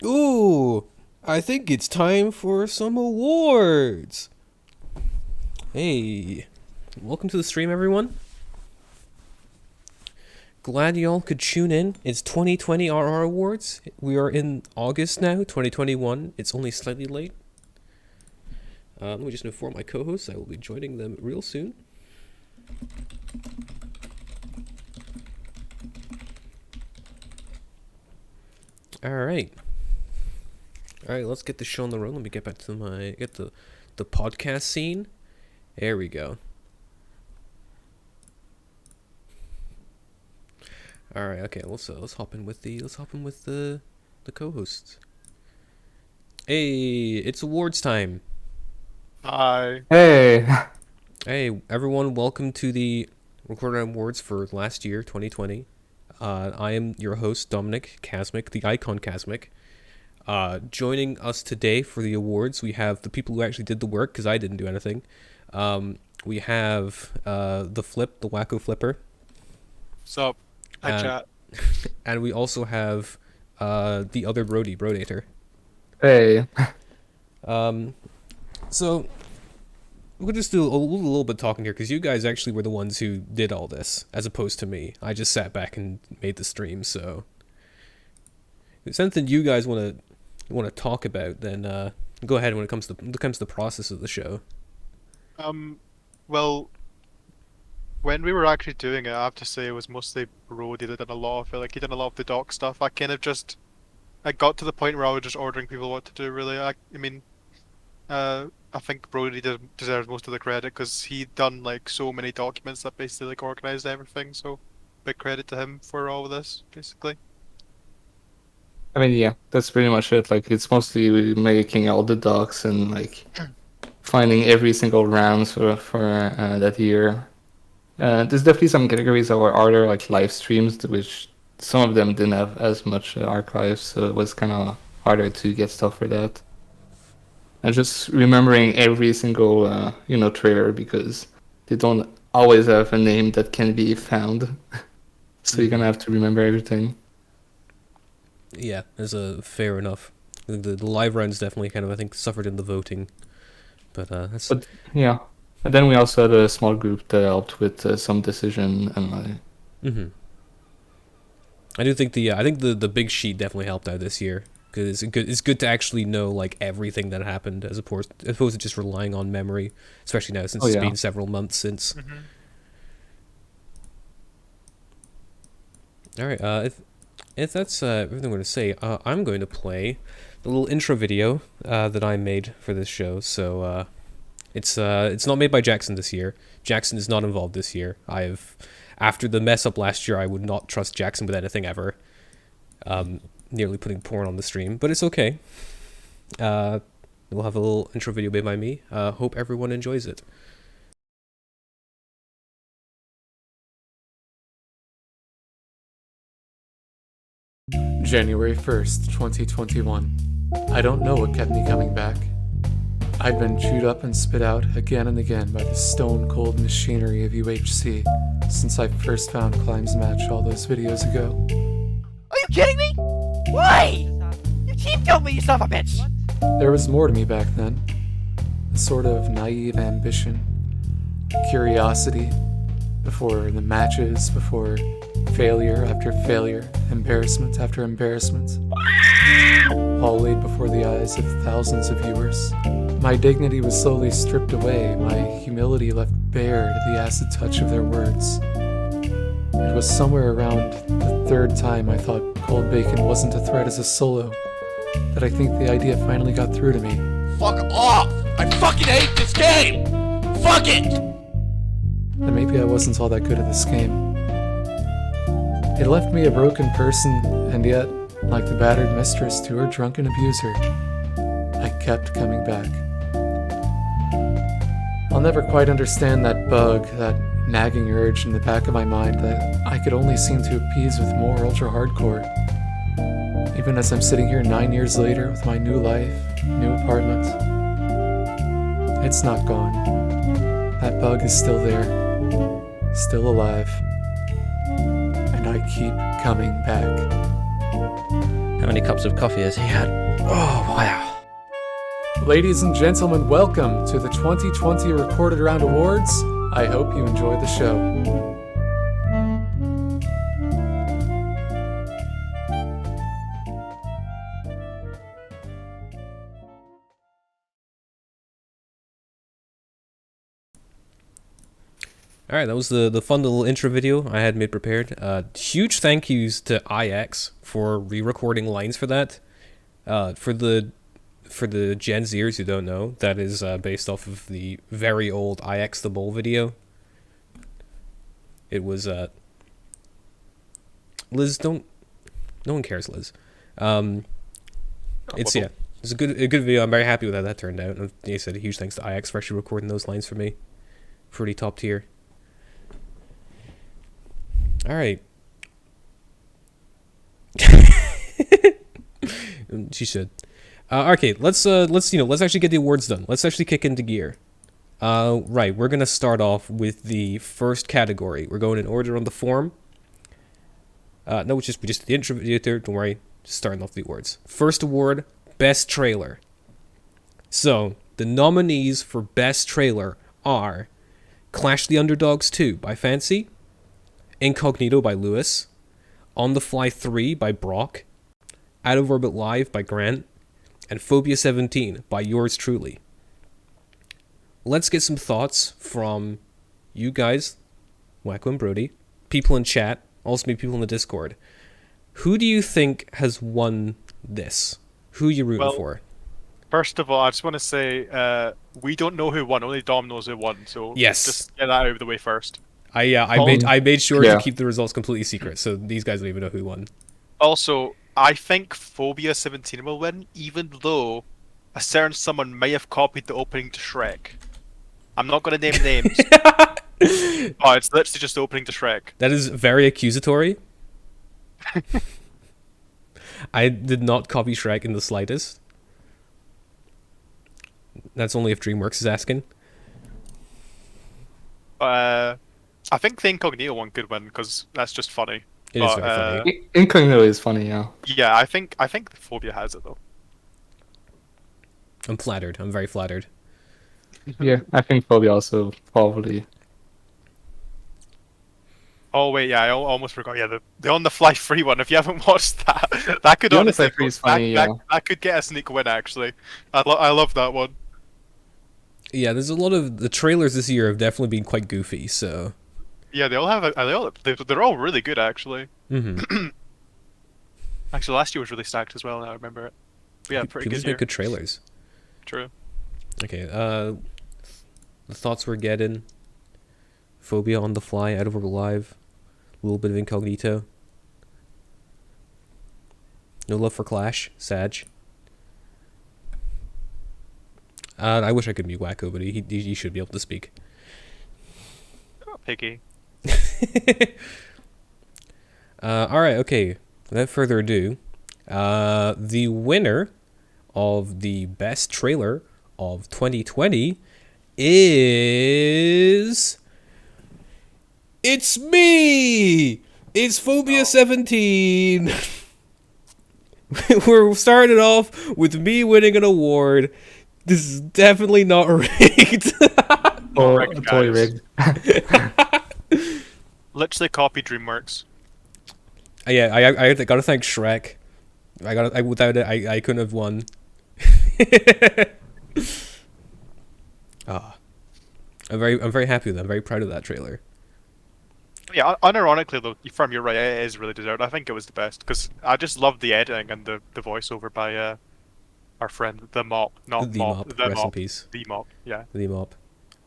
Ooh, I think it's time for some awards. Hey, welcome to the stream, everyone. Glad y'all could tune in. It's 2020 RR Awards. We are in August now, 2021. It's only slightly late. Let me just inform my co-hosts I will be joining them real soon. All right, let's get the show on the road. Let me get back to the podcast scene. There we go. All right, okay. Let's hop in with the co-hosts. Hey, it's awards time. Hi. Hey. Hey, everyone, welcome to the Recorded Awards for last year, 2020. I am your host, Dominic Kasmic, the icon Kasmic. Joining us today for the awards, we have the people who actually did the work, because I didn't do anything. We have the Wacko Flipper. Sup? Hi, chat. And we also have the other Brodator. Hey. So we'll just do a little bit talking here because you guys actually were the ones who did all this, as opposed to me. I just sat back and made the stream. So if it's something you guys want to talk about, then go ahead when it comes to the process of the show. Well, when we were actually doing it, I have to say it was mostly Brody that did a lot of it. Like, he did a lot of the doc stuff. I got to the point where I was just ordering people what to do, really. I mean, I think Brody deserves most of the credit because he'd done, like, so many documents that basically, like, organized everything, so big credit to him for all of this, basically. I mean, yeah, that's pretty much it. Like, it's mostly making all the docs and, like, finding every single round for that year. There's definitely some categories that were harder, like live streams, which some of them didn't have as much archives, so it was kind of harder to get stuff for that. And just remembering every single, trailer because they don't always have a name that can be found. So you're gonna have to remember everything. Yeah, that's fair enough. The live rounds definitely kind of, I think, suffered in the voting, but that's. But yeah, and then we also had a small group that helped with some decision and like. Mm-hmm. I do think the big sheet definitely helped out this year because it's good to actually know like everything that happened as opposed to just relying on memory, especially now since it's been several months since. Mm-hmm. All right, if that's everything I'm going to say, I'm going to play the little intro video that I made for this show. So it's not made by Jackson this year. Jackson is not involved this year. After the mess up last year, I would not trust Jackson with anything ever. Nearly putting porn on the stream, but it's okay. We'll have a little intro video made by me. Hope everyone enjoys it. January 1st, 2021. I don't know what kept me coming back. I'd been chewed up and spit out again and again by the stone-cold machinery of UHC since I first found Climb's Match all those videos ago. Are you kidding me? Why? You keep telling me you son of a bitch! There was more to me back then. A sort of naive ambition, curiosity, before the matches, before failure after failure, embarrassment after embarrassment, all laid before the eyes of thousands of viewers. My dignity was slowly stripped away, my humility left bare to the acid touch of their words. It was somewhere around the third time I thought Cold Bacon wasn't a threat as a solo that I think the idea finally got through to me. Fuck off! I fucking hate this game! Fuck it! That maybe I wasn't all that good at this game. It left me a broken person, and yet, like the battered mistress to her drunken abuser, I kept coming back. I'll never quite understand that bug, that nagging urge in the back of my mind that I could only seem to appease with more ultra-hardcore. Even as I'm sitting here 9 years later with my new life, new apartment, it's not gone. That bug is still there, still alive, and I keep coming back. And many cups of coffee has he had? Oh, wow. Ladies and gentlemen, welcome to the 2020 Recorded Around Awards. I hope you enjoy the show. Alright, that was the fun little intro video I had made prepared. Huge thank yous to IX for re-recording lines for that. For the Gen Zers who don't know, that is based off of the very old IX the Bull video. It was Liz, no one cares, Liz. It's a good video. I'm very happy with how that turned out. And like I said, a huge thanks to IX for actually recording those lines for me. Pretty top tier. All right. She should. Okay, let's actually get the awards done. Let's actually kick into gear. Right, we're gonna start off with the first category. We're going in order on the form. No, we just did the intro video there. Don't worry, just starting off the awards. First award, best trailer. So the nominees for best trailer are Clash the Underdogs 2 by Fancy, Incognito by Lewis, On the Fly 3 by Brock, Out of Orbit Live by Grant, and Phobia 17 by yours truly. Let's get some thoughts from you guys, Wacko and Brody, people in chat, also maybe people in the Discord. Who do you think has won this? Who are you rooting for? First of all, I just want to say we don't know who won. Only Dom knows who won. So yes, just get that out of the way first. I made sure to keep the results completely secret, so these guys don't even know who won. Also, I think Phobia 17 will win, even though a certain someone may have copied the opening to Shrek. I'm not going to name names. Oh, it's literally just the opening to Shrek. That is very accusatory. I did not copy Shrek in the slightest. That's only if DreamWorks is asking. I think the Incognito one could win because that's just funny. It is very funny. Incognito is funny, yeah. Yeah, I think the Phobia has it though. I'm flattered. I'm very flattered. Yeah, I think Phobia also probably. Oh wait, yeah, I almost forgot. Yeah, the On the Fly free one. If you haven't watched that, that could honestly is funny, that could get a sneak win actually. I love that one. Yeah, there's a lot of the trailers this year have definitely been quite goofy. So yeah, they all have they're all really good actually. Mm-hmm. Actually, last year was really stacked as well. Now I remember it. But yeah, pretty good year. Make good trailers. True. Okay. The thoughts we're getting. Phobia, On the Fly, Out of Orbit Live, a little bit of Incognito. No love for Clash, Sag. I wish I could mute Wacko, but he should be able to speak. Oh, picky. Alright, okay. Without further ado, the winner of the best trailer of 2020 is... It's me! It's Phobia 17! We're starting off with me winning an award. This is definitely not rigged. Totally rigged. Literally copy DreamWorks. Yeah, I gotta thank Shrek. Without it, I couldn't have won. I'm very happy with that. I'm very proud of that trailer. Yeah, unironically though, Firm, you're right. It is really deserved. I think it was the best because I just loved the editing and the voiceover by our friend the Mop, not The Mop. Mop. The Rest in Mop. peace. The Mop. Yeah. The Mop.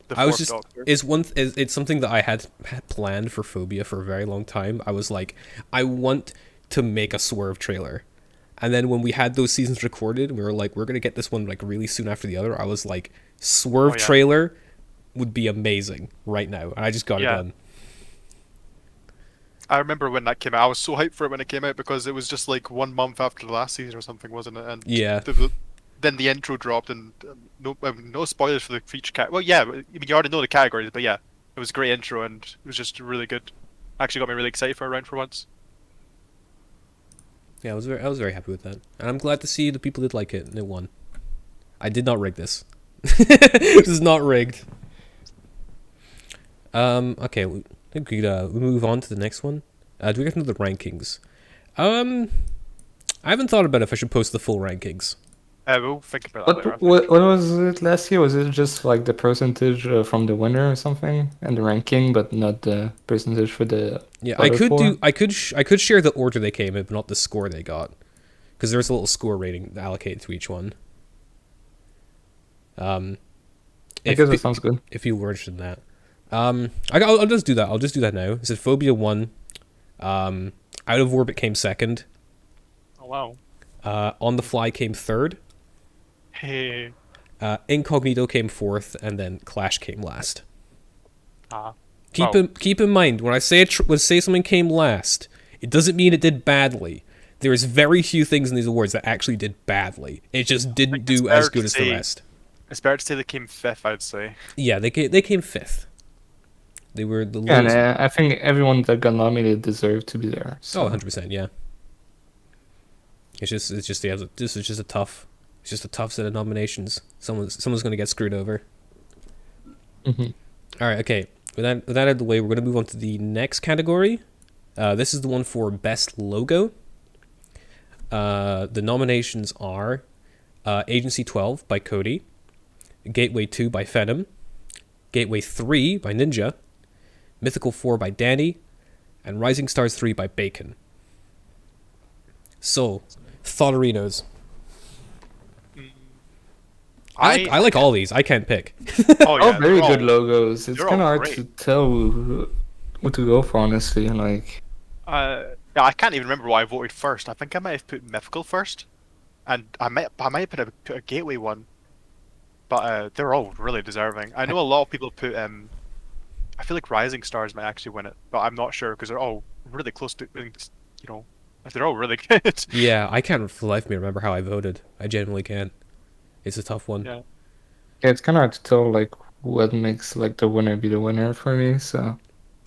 The I was fourth just Doctor. it's something that I had planned for Phobia for a very long time. I was like, I want to make a Swerve trailer. And then when we had those seasons recorded, we were like, we're gonna get this one like really soon after the other. I was like, Swerve trailer would be amazing right now. And I just got it done. I remember when that came out. I was so hyped for it when it came out because it was just like 1 month after the last season or something, wasn't it? And yeah. Then the intro dropped, and no spoilers for the feature cat. Well, yeah, I mean you already know the categories, but yeah, it was a great intro and it was just really good. Actually, got me really excited for a round for once. Yeah, I was very happy with that, and I'm glad to see the people did like it and it won. I did not rig this. This is not rigged. Okay, we could move on to the next one. Do we get into the rankings? I haven't thought about if I should post the full rankings. We'll think about that later. I What think. was it last year? Was it just like the percentage from the winner or something, and the ranking, but not the percentage for the Yeah, other four? I could share the order they came in, but not the score they got, because there's a little score rating allocated to each one. I guess that sounds good. If you were interested in that, I'll just do that. I'll just do that now. It said Phobia won. Out of Orbit came second. Oh wow. On the Fly came third. Hey. Incognito came fourth, and then Clash came last. Ah. Keep in mind when I say something came last, it doesn't mean it did badly. There's very few things in these awards that actually did badly. It just didn't do as good as the rest. It's better to say they came fifth, I'd say. Yeah, they came fifth. They were the Yeah, and lowest. I think everyone that got nominated deserved to be there. So. Oh, 100%, yeah. It's just this is just a tough set of nominations. Someone's going to get screwed over. Mm-hmm. All right, okay. With that out of the way, we're going to move on to the next category. This is the one for best logo. The nominations are Agency 12 by Cody, Gateway 2 by Phenom, Gateway 3 by Ninja, Mythical 4 by Danny, and Rising Stars 3 by Bacon. So, Thoughterinos. I like all these. I can't pick. Oh yeah, All very they're good all- logos. It's they're kind of all hard great. to tell what to go for, honestly. Like, Yeah, I can't even remember why I voted first. I think I might have put Mythical first, and I might have put a Gateway one. But they're all really deserving. I know a lot of people put I feel like Rising Stars might actually win it, but I'm not sure because they're all really close to, they're all really good. Yeah, I can't for the life of me remember how I voted. I genuinely can't. It's a tough one. Yeah. yeah, it's kind of hard to tell like what makes like the winner be the winner for me. So,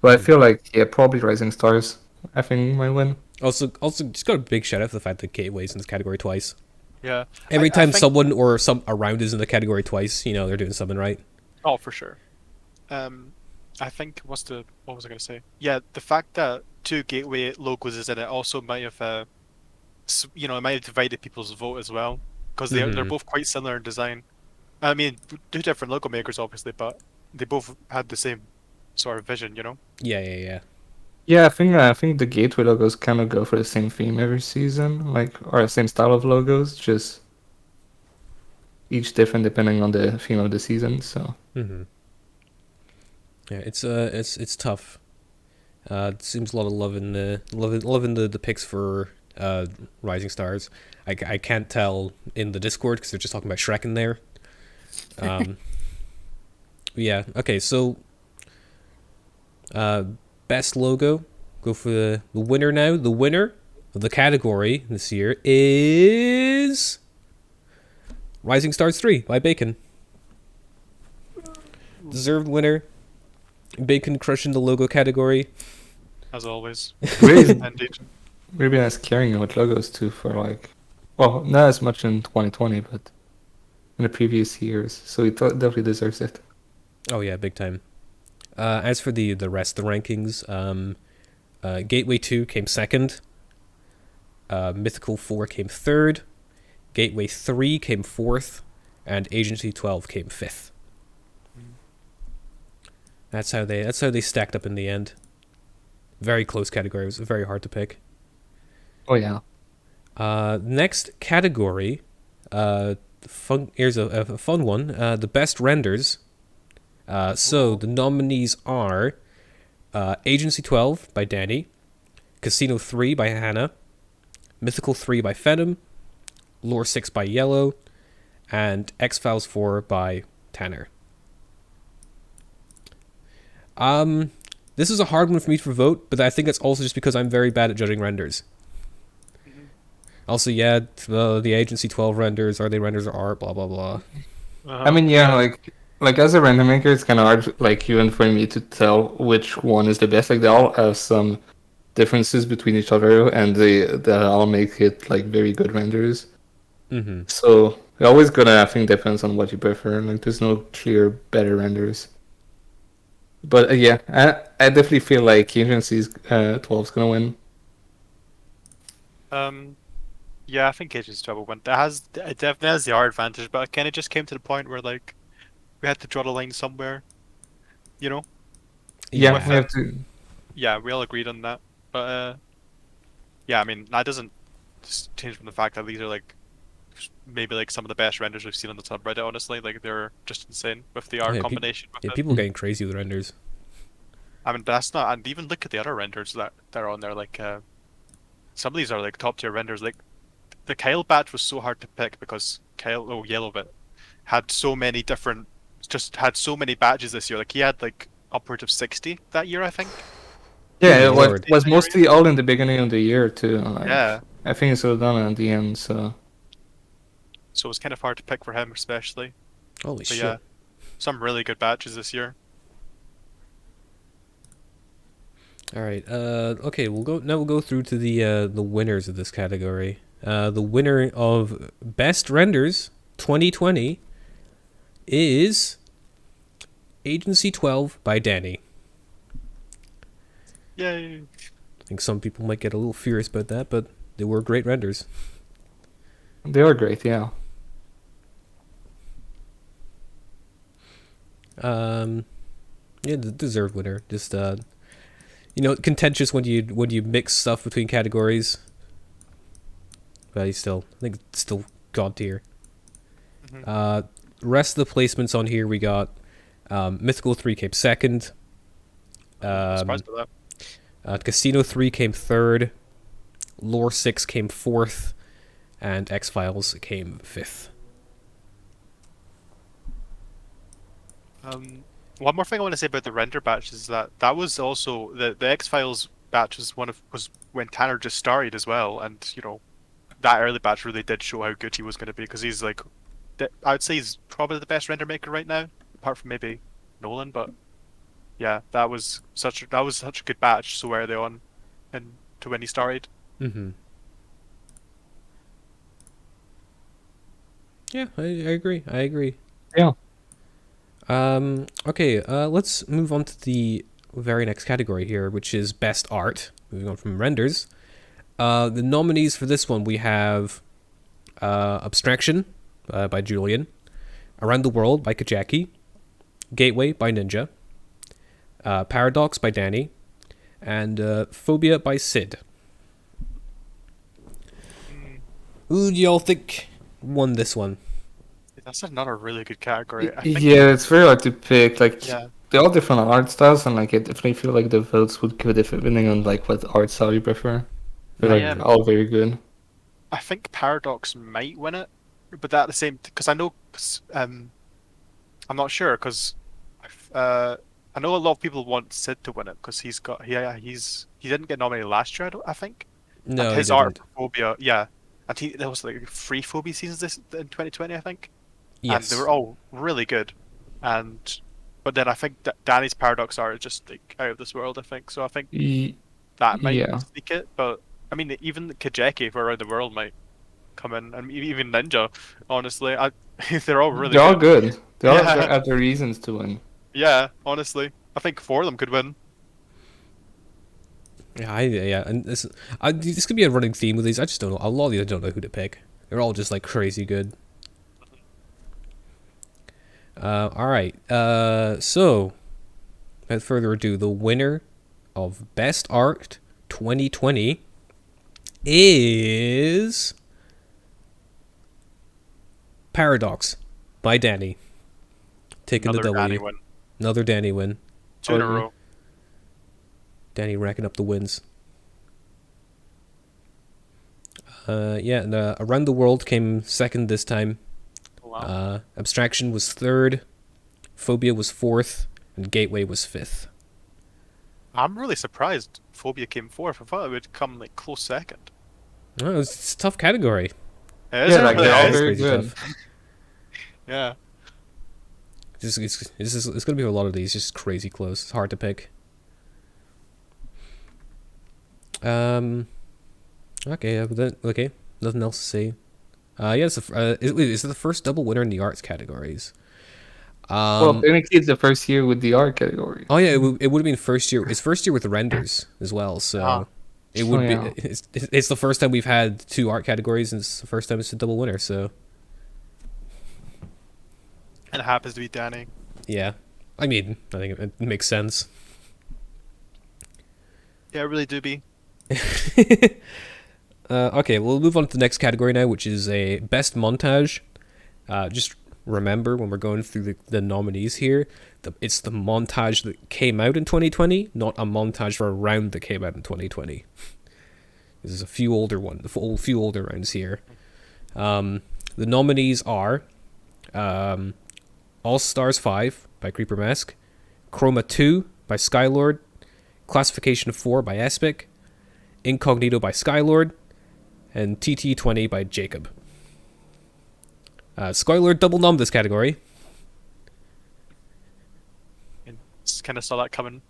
but I feel like probably Rising Stars. I think might win. Also, just got a big shout out for the fact that Gateway's in this category twice. Yeah. Every I time think- someone or some around is in the category twice, they're doing something right. Oh, for sure. I think what was I gonna say? Yeah, the fact that two Gateway logos is in it also might have, it might have divided people's vote as well because they're Mhm. both quite similar in design. I mean, two different logo makers obviously, but they both had the same sort of vision, Yeah. Yeah, I think the Gateway logos kind of go for the same theme every season, like or the same style of logos, just each different depending on the theme of the season. So Mm-hmm. Yeah, it's tough. It seems a lot of love in the picks for Rising Stars. I can't tell in the Discord because they're just talking about Shrek in there. Yeah. Okay. So, best logo. Go for the winner now. The winner of the category this year is Rising Stars 3 by Bacon. Deserved winner. Bacon crushing the logo category. As always. really, Indeed. really nice caring about logos too. For like, well, not as much in 2020, but in the previous years. So he definitely deserves it. Oh yeah, big time. As for the rest of the rankings, Gateway 2 came second. Mythical 4 came third. Gateway 3 came fourth, and Agency 12 came fifth. That's how they stacked up in the end. Very close category. It was very hard to pick. Oh yeah. Next category, here's a fun one. The best renders. So the nominees are Agency 12 by Danny, Casino 3 by Hannah, Mythical 3 by Phenom, Lore 6 by Yellow, and X-Files 4 by Tanner. This is a hard one for me to vote, but I think it's also just because I'm very bad at judging renders. Also, yeah, the Agency 12 renders, are they renders or art, blah, blah, blah. I mean, yeah, like as a render maker, it's kind of hard, like even for me to tell which one is the best. Like they all have some differences between each other, and that all make it like very good renders. Mm-hmm. So it always gonna, I think, depends on what you prefer. Like there's no clear better renders. But yeah, I definitely feel like Agency's 12's gonna win. Yeah, I think Ages 12 will win. It definitely has the art advantage, but it kind of just came to the point where like we had to draw the line somewhere, you know? Yeah, With we it. have to. Yeah, we all agreed on that. But yeah, I mean that doesn't change from the fact that these are like maybe like some of the best renders we've seen on the subreddit. Honestly, like they're just insane with the Oh, art yeah, combination with yeah, it. people are getting crazy with renders. I mean, that's not. And even look at the other renders that are on there. Like some of these are like top tier renders. Like the Kyle batch was so hard to pick because Yellowbit had so many different, just had so many batches this year. Like he had like upwards of 60 that year, I think. Yeah, Good it lord. was mostly all in the beginning of the year too. Like, Yeah. I think it's all done at the end. So So it was kind of hard to pick for him, especially. Holy But shit. yeah, some really good batches this year. All right. Okay. We'll go through to the winners of this category. The winner of best renders 2020 is Agency 12 by Danny. Yay! I think some people might get a little furious about that, but they were great renders. they are great. Yeah. Yeah, the deserved winner. Just contentious when you mix stuff between categories. But I think it's still god tier. Mhm. Rest of the placements on here we got Mythical 3 came second. Surprised by that. Casino 3 came third. Lore 6 came fourth. And X-Files came fifth. One more thing I want to say about the render batch is that was also the X Files batch was when Tanner just started as well, and you know that early batch really did show how good he was going to be because he's like, I would say he's probably the best render maker right now, apart from maybe Nolan. But yeah, that was such a good batch so early on, and to when he started. Mm-hmm. Yeah, I agree. I agree. Yeah. Okay, let's move on to the very next category here, which is Best Art. Moving on from renders. The nominees for this one, we have Abstraction by Julian, Around the World by Kajaki, Gateway by Ninja, Paradox by Danny, and Phobia by Sid. Who do y'all think won this one? That's another really good category. I think, Yeah, it's very hard to pick. Like yeah. they're all different art styles, and like I definitely feel like the votes would go depending on like what art style you prefer. They're like Yeah. all very good. I think Paradox might win it, but at the same because I know I'm not sure because I know a lot of people want Sid to win it because he didn't get nominated last year, I think. No, And he his art didn't. for Phobia, yeah, and there was like 3 Phobia seasons this in 2020, I think, and Yes. they were all really good. But then I think that Danny's Paradox art is just like out of this world. I think so. I think that might Yeah, sneak it, but I mean even Kajeki for Around the World might come in, and even Ninja. Honestly, they're all really they're all good. good. They all Yeah. have their reasons to win. Yeah, honestly, I think 4 of them could win. Yeah, and this could be a running theme with these. I just don't know. A lot of these I don't know who to pick. They're all just like crazy good. All right. So, without further ado, the winner of Best Art 2020 is Paradox by Danny. Taking Another the W. Danny win. Another Danny win. 2 in a Oh, yeah. row. Danny racking up the wins. Yeah, and Around the World came second this time. Oh, wow. Abstraction was third. Phobia was fourth. And Gateway was fifth. I'm really surprised Phobia came 4th. I thought it would come like close second. Oh, it's a tough category. It is Yeah, like really they're all It is is. very crazy good. tough. Yeah. It's going to be a lot of these, just crazy close. It's hard to pick. Okay, but then, okay, nothing else to say. Yeah, it's the first double winner in the arts categories. Well, technically, it's the first year with the art category. Oh yeah, it would have been first year. It's first year with renders as well, so it Oh, would be. yeah. It's the first time we've had two art categories, and it's the first time it's a double winner. So And it happens to be Danny. yeah, I mean, I think it makes sense. Yeah, it really do be. Okay, we'll move on to the next category now, which is a best montage. Just remember when we're going through the nominees here, it's the montage that came out in 2020, not a montage for a round that came out in 2020. There's a few older rounds here. The nominees are All Stars 5 by Creeper Mask, Chroma 2 by Skylord, Classification 4 by Espic, Incognito by Skylord, and TT20 by Jacob. Skylord double nom this category. And kind of saw that coming.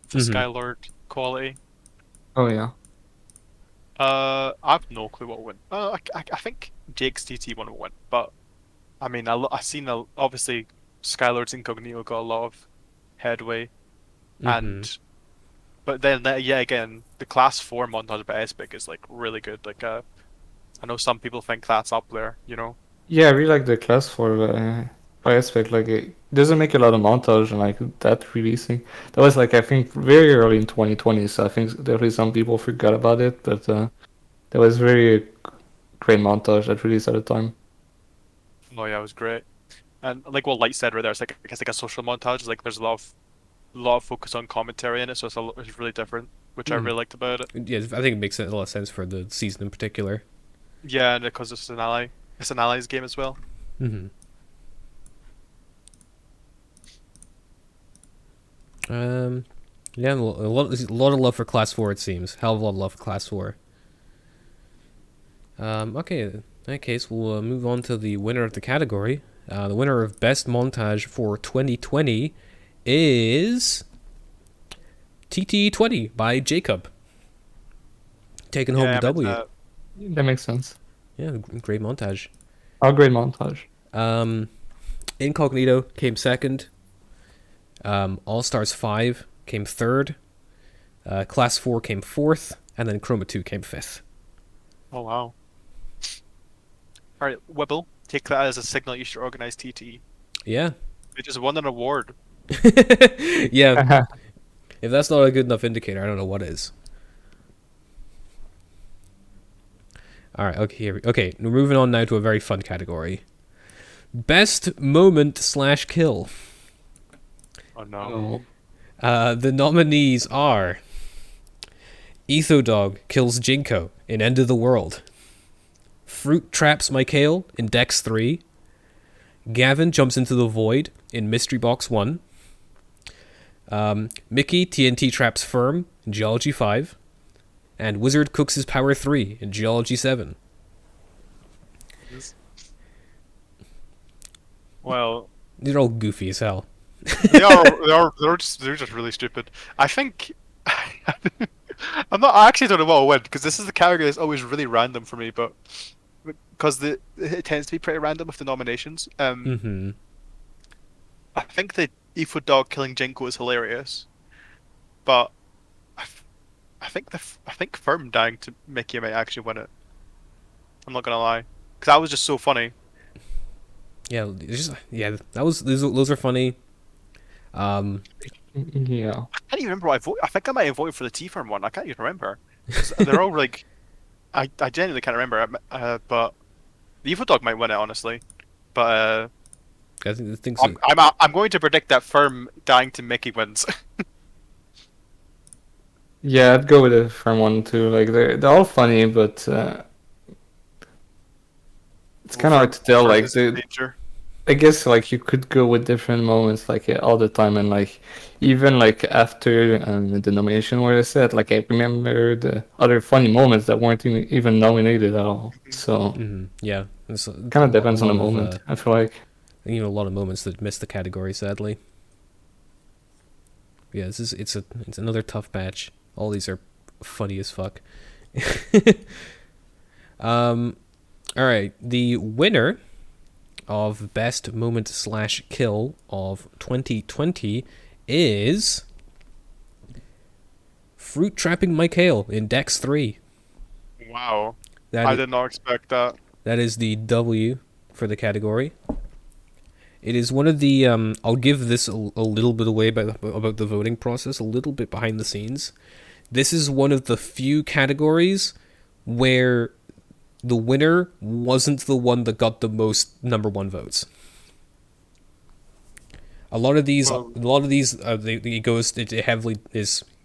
The Mhm. Skylord quality. Oh yeah. I have no clue what will win. I think Jake's TT one will win, but I mean, I seen obviously Skylord's Incognito got a lot of headway, and but then yeah, again, the Class 4 montage by Espic is like really good. Like I know some people think that's up there, you know. Yeah, I really like the class for by aspect. Like it doesn't make a lot of montage and like that releasing. That was like I think very early in 2020, so I think definitely some people forgot about it. But that was very great montage that released at the time. Oh yeah, it was great. And like what Light said right there, it's like I guess like a social montage. Like there's a lot of focus on commentary in it, so it's really different, which I really liked about it. Yeah, I think it makes a lot of sense for the season in particular. Yeah, and because it's an allies game as well. Mm-hmm. Yeah, a lot of love for Class 4, it seems. Hell of a lot of love for Class 4. Okay, in that case, we'll move on to the winner of the category. The winner of Best Montage for 2020 is TT20 by Jacob. Taking home the W. That makes sense. Yeah, great montage. Oh, great montage. Incognito came second. All Stars 5 came third. Class 4 came fourth. And then Chroma 2 came fifth. Oh wow. Alright, Wibble, take that as a signal you should organize TT. Yeah. It just won an award. Yeah. If that's not a good enough indicator, I don't know what is. Alright, okay, we're moving on now to a very fun category. Best moment/kill. Oh no. The nominees are Ethodog kills Jinko in End of the World. Fruit traps Mikhail in Dex 3. Gavin jumps into the void in Mystery Box 1. Mickey TNT traps Firm in Geology 5. And Wizard cooks his Power 3 in Geology 7. Well, These are all goofy as hell. they're just really stupid. I think I actually don't know what will win because this is the category that's always really random for me, but because it tends to be pretty random with the nominations. Mm-hmm. I think the Ephod dog killing Jinko is hilarious, but I think Firm dying to Mickey might actually win it. I'm not gonna lie, because that was just so funny. Yeah, those are funny. Yeah. I can't even remember what I voted. I think I might have voted for the T Firm one. I can't even remember. 'Cause they're all like, I genuinely can't remember. But the Ephod dog might win it honestly. But I think I'm going to predict that Firm dying to Mickey wins. Yeah, I'd go with the firm one too. Like they're all funny, but it's kind of hard to tell. Firm Like is in danger. I guess like you could go with different moments like all the time, and like even like after the nomination where I said like I remember the other funny moments that weren't even nominated at all. So yeah, kind of depends on the moment. I feel like. a lot of moments that missed the category, sadly. Yeah, it's another tough match. All these are funny as fuck. All right, the winner of best moment / kill of 2020 is Fruit Trapping Michael in Dex 3. Wow. That I is, did not expect that. that is the W for the category. It is one of the I'll give this a little bit away about the voting process, a little bit behind the scenes. This is one of the few categories where the winner wasn't the one that got the most number one votes. A lot of these,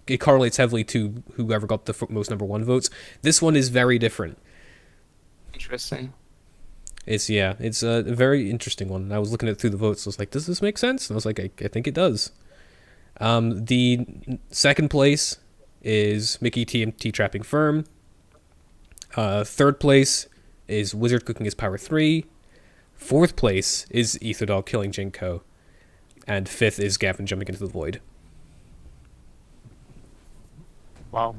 it correlates heavily to whoever got the most number one votes. This one is very different. Interesting. It's a very interesting one. I was looking at through the votes. I was like, does this make sense? And I was like, I think it does. The second place is Mickey TMT Trapping Firm. Third place is Wizard Cooking His Power 3. Fourth place is Etherdog Killing Jinko. And fifth is Gavin Jumping into the Void. Wow.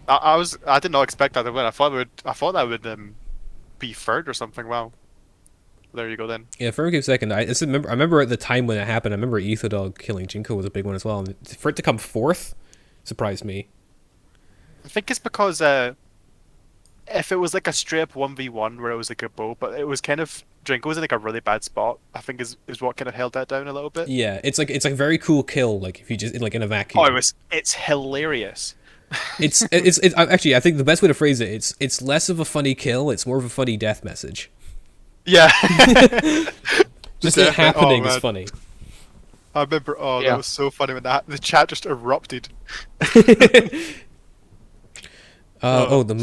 I did not expect that to win. I thought that would be third or something. Wow. There you go then. Yeah, Firm came second. I remember at the time when it happened, I remember Etherdog Killing Jinko was a big one as well. And for it to come fourth surprised me. I think it's because if it was like a straight up 1v1 where it was like a bow, but it was kind of Drinko was in like a really bad spot, I think is what kind of held that down a little bit. Yeah, it's like a very cool kill, like if you just in a vacuum. Oh, it's hilarious. It's actually, I think the best way to phrase it, it's less of a funny kill, it's more of a funny death message. Yeah. Just it happening is funny. I remember, Yeah. that was so funny when the chat just erupted. The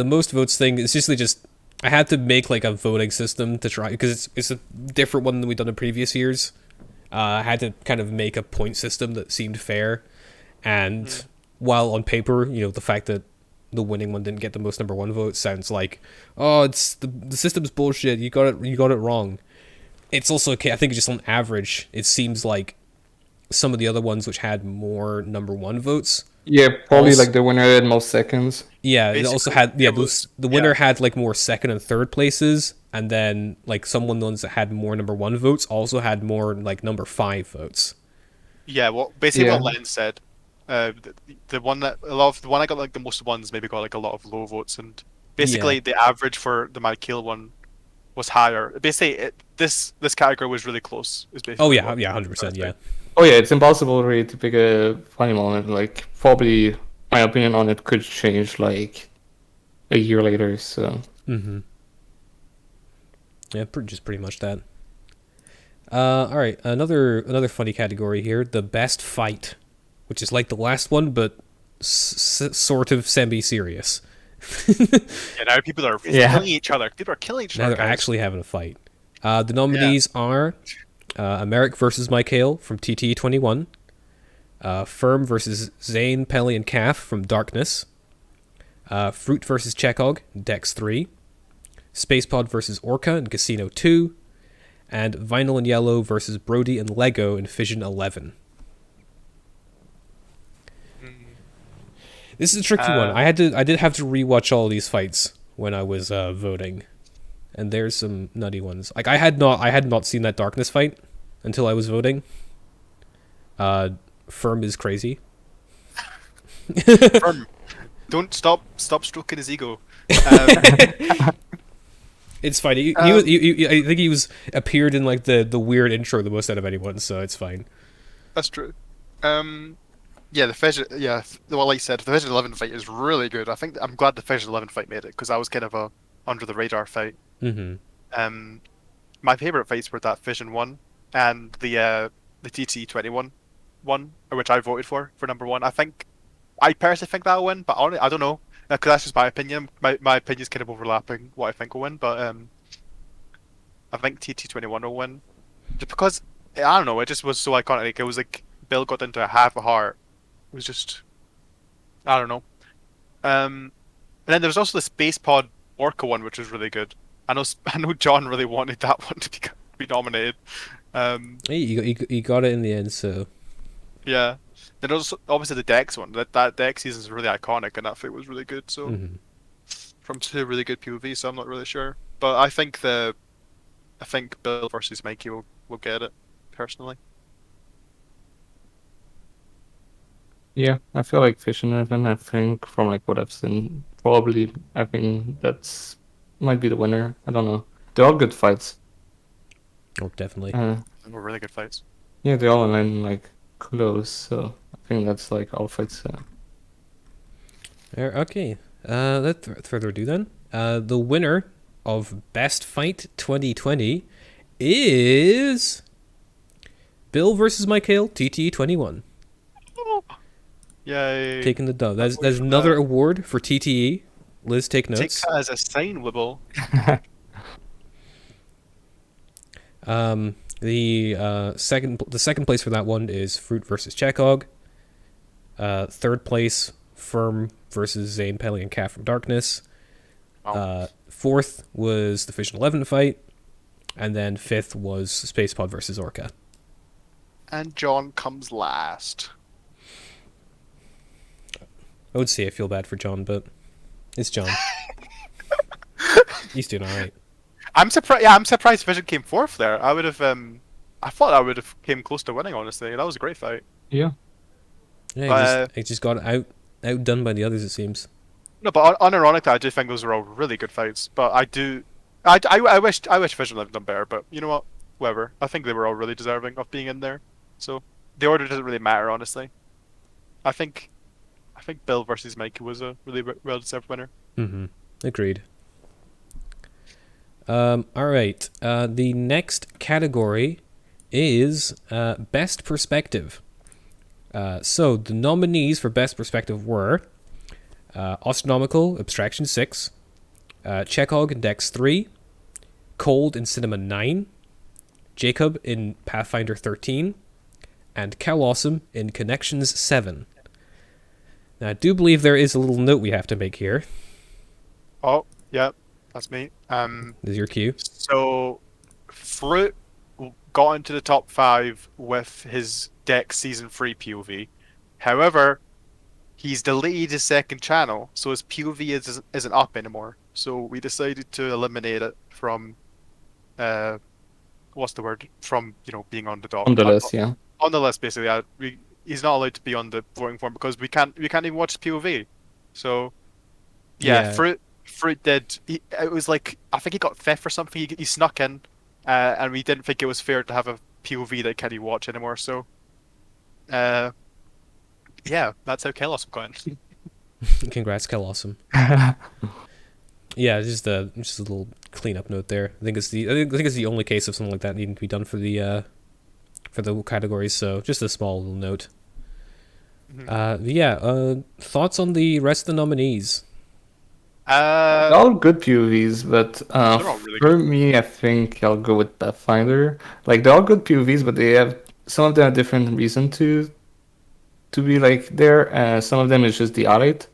most votes thing is just I had to make like a voting system to try, because it's a different one than we've done in previous years. I had to kind of make a point system that seemed fair, and while on paper, the fact that the winning one didn't get the most number one votes sounds like, oh, it's the system's bullshit. You got it wrong. It's also okay. I think just on average, it seems like some of the other ones which had more number one votes. Yeah, probably Also- like the winner had most seconds. Yeah, it Basically, also had it was- the winner had like more second and third places, and then like some ones that had more number one votes also had more like number 5 votes. Yeah, well, basically Yeah. what Len said. The one I got like the most ones maybe got like a lot of low votes, and basically the average for the Michael one was higher. Basically, this category was really close. Is basically Oh yeah, what- 100%, yeah. Oh yeah, it's impossible really to pick a funny moment. Like probably my opinion on it could change like a year later. So Mm-hmm. Yeah, just pretty much that. All right, another funny category here: the best fight, which is like the last one, but sort of semi-serious. Yeah, now people are Yeah. killing each other. People are killing each Now other. they're guys. actually having a fight. The nominees are Americ versus Michael from TT21, Firm versus Zane, Pelly, and Calf from Darkness, Fruit versus Chekog, Dex 3, Spacepod versus Orca in Casino 2, and Vinyl and Yellow versus Brody and Lego in Fission 11. This is a tricky one. I did have to rewatch all these fights when I was voting, and there's some nutty ones. Like I had not seen that Darkness fight until I was voting. Firm is crazy. Firm, don't stop stroking his ego. It's fine. I think he appeared in like the weird intro the most out of anyone, so it's fine. That's true. Yeah, the Fission. Yeah, well, like you said, the Fission 11 fight is really good. I'm glad the Fission 11 fight made it, because that was kind of a under the radar fight. Mm-hmm. My favorite fights were that Fission 1 and the TT21 one, which I voted for number 1. I personally think that'll win, but I don't know, because that's just my opinion. My opinion's kind of overlapping what I think will win, but I think TT21 will win, just because I don't know. It just was so iconic. It was like Bill got into half a heart. It was just, I don't know. And then there was also the Space Pod Orca one, which was really good. I know John really wanted that one to be nominated. Hey, you got it in the end, so Yeah. Then also obviously the Dex one. That Dex season is really iconic, and that fight was really good. So Hmm. from two really good POV, so I'm not really sure. But I think Bill versus Mikey will get it personally. Yeah, I feel like Fish and Evan, I think from like what I've seen, probably I think that's might be the winner. I don't know. They're all good fights. Oh, definitely. They were really good fights. Yeah, they're all in like close, so I think that's like all fights. Okay. Without further ado, then, the winner of Best Fight 2020 is Bill versus Michael TTE21. Yay! Taking the dub. Can't That's wait for another that. award for TTE. Liz, take Take notes. that as a sign, Wibble. The second place for that one is Fruit versus Chekog. Third place, Firm versus Zane Pelly and Cat from Darkness. Wow. Fourth was the Fission 11 fight. And then fifth was Space Pod versus Orca. And John comes last. I would say I feel bad for John, but it's John. He's doing alright. I'm surprised. Yeah, I'm surprised Vision came fourth there. I would have. I thought I would have came close to winning. Honestly, that was a great fight. Yeah. Yeah, he just got outdone by the others, it seems. No, but unironically, I do think those were all really good fights. But I wish Vision had done better. But you know what? Whatever. I think they were all really deserving of being in there. So the order doesn't really matter, honestly. I think Bill versus Mikey was a really well deserved winner. Mm-hmm. Agreed. Alright. The next category is Best Perspective. So the nominees for Best Perspective were Astronomical Abstraction 6, Chekog in Dex 3, Cold in Cinema 9, Jacob in Pathfinder 13, and Cal Awesome in Connections 7. Now, I do believe there is a little note we have to make here. Oh, yeah, that's me. This is your cue. So Fruit got into the top 5 with his Dex Season 3 POV. However, he's deleted his second channel, so his POV isn't up anymore. So we decided to eliminate it from, what's the word? From, being on the doc. On the list, yeah. On the list, basically. He's not allowed to be on the voting form because we can't even watch his POV. So, yeah. Fruit did. It was like, I think he got fifth or something. He snuck in, and we didn't think it was fair to have a POV that can't watch anymore. So, yeah, that's how Chaos got in. Congrats, Cal Awesome. Yeah, just a little cleanup note there. I think it's the only case of something like that needing to be done for the categories. So just a small little note. Thoughts on the rest of the nominees? They're all good POVs, but all really for me, I think I'll go with Pathfinder. Like they're all good POVs, but they have some of them have different reason to be like there. Some of them is just the art,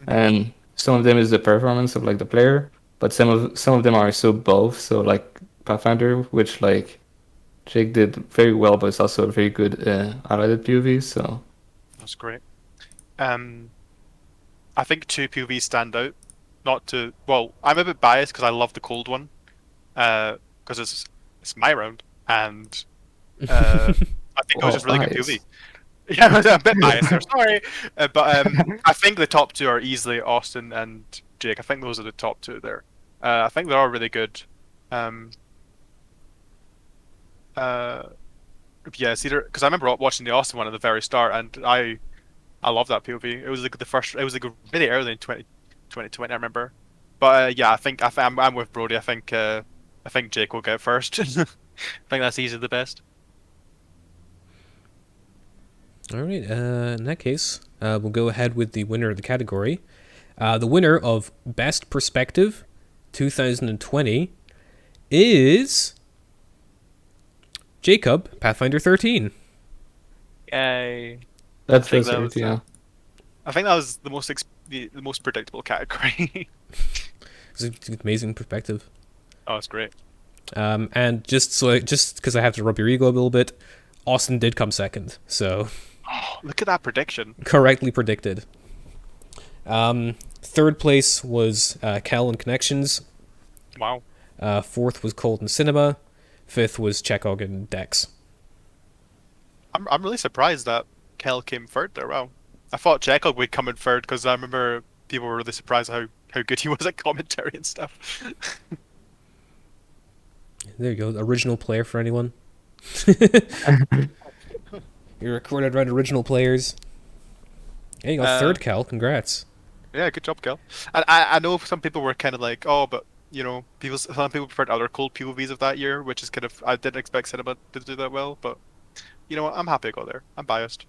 and some of them is the performance of like the player. But some of them are so both. So like Pathfinder, which like Jake did very well, but it's also a very good highlighted POV. So That's great. I think two POVs stand out. Well, I'm a bit biased because I love the cold one, because it's my round, and I think it was just really good POV. Yeah, I'm a bit biased there, sorry. But I think the top two are easily Austin and Jake. I think those are the top two there. I think they are really good. Yeah, it's either because I remember watching the Austin one at the very start, and I love that POV. It was like it was like really early in 2020, I remember. But yeah, I'm with Brody. I think Jake will get first. I think that's easily the best. All right. In that case, we'll go ahead with the winner of the category. The winner of Best Perspective 2020 is Jacob, Pathfinder 13. Yay! that's think that's that it, was, yeah. I think that was the most predictable category. It's an amazing perspective. Oh, it's great. And just because I have to rub your ego a little bit, Austin did come second. So Oh, look at that prediction. Correctly predicted. Third place was Kel and Connections. Wow. Fourth was Cold and Cinema. Fifth was Chekhov and Dex. I'm really surprised that Kel came third there. Wow. I thought Chekhov would come in third because I remember people were really surprised how good he was at commentary and stuff. There you go. Original player for anyone. You recorded right original players. Hey, you got third, Cal. Congrats. Yeah, good job, Kel. And I know some people were kind of like, oh, but you know, some people preferred other cold POVs of that year, which is kind of I didn't expect Cinema to do that well, but you know what? I'm happy I got there. I'm biased.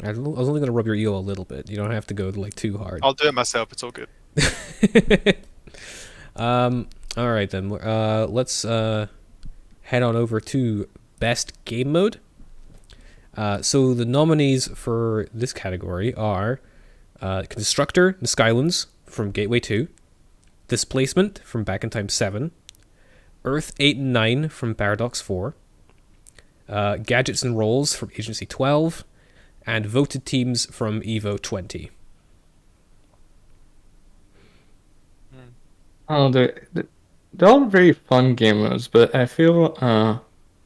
I was only going to rub your ego a little bit. You don't have to go like too hard. I'll do it myself. It's all good. All right then. Let's head on over to best game mode. So the nominees for this category are Constructor and Skylands from Gateway 2, Displacement from Back in Time 7, Earth 8 and 9 from Paradox 4, Gadgets and Rolls from Agency 12, and Voted Teams from Evo 20. Oh, they're all very fun game modes, but I feel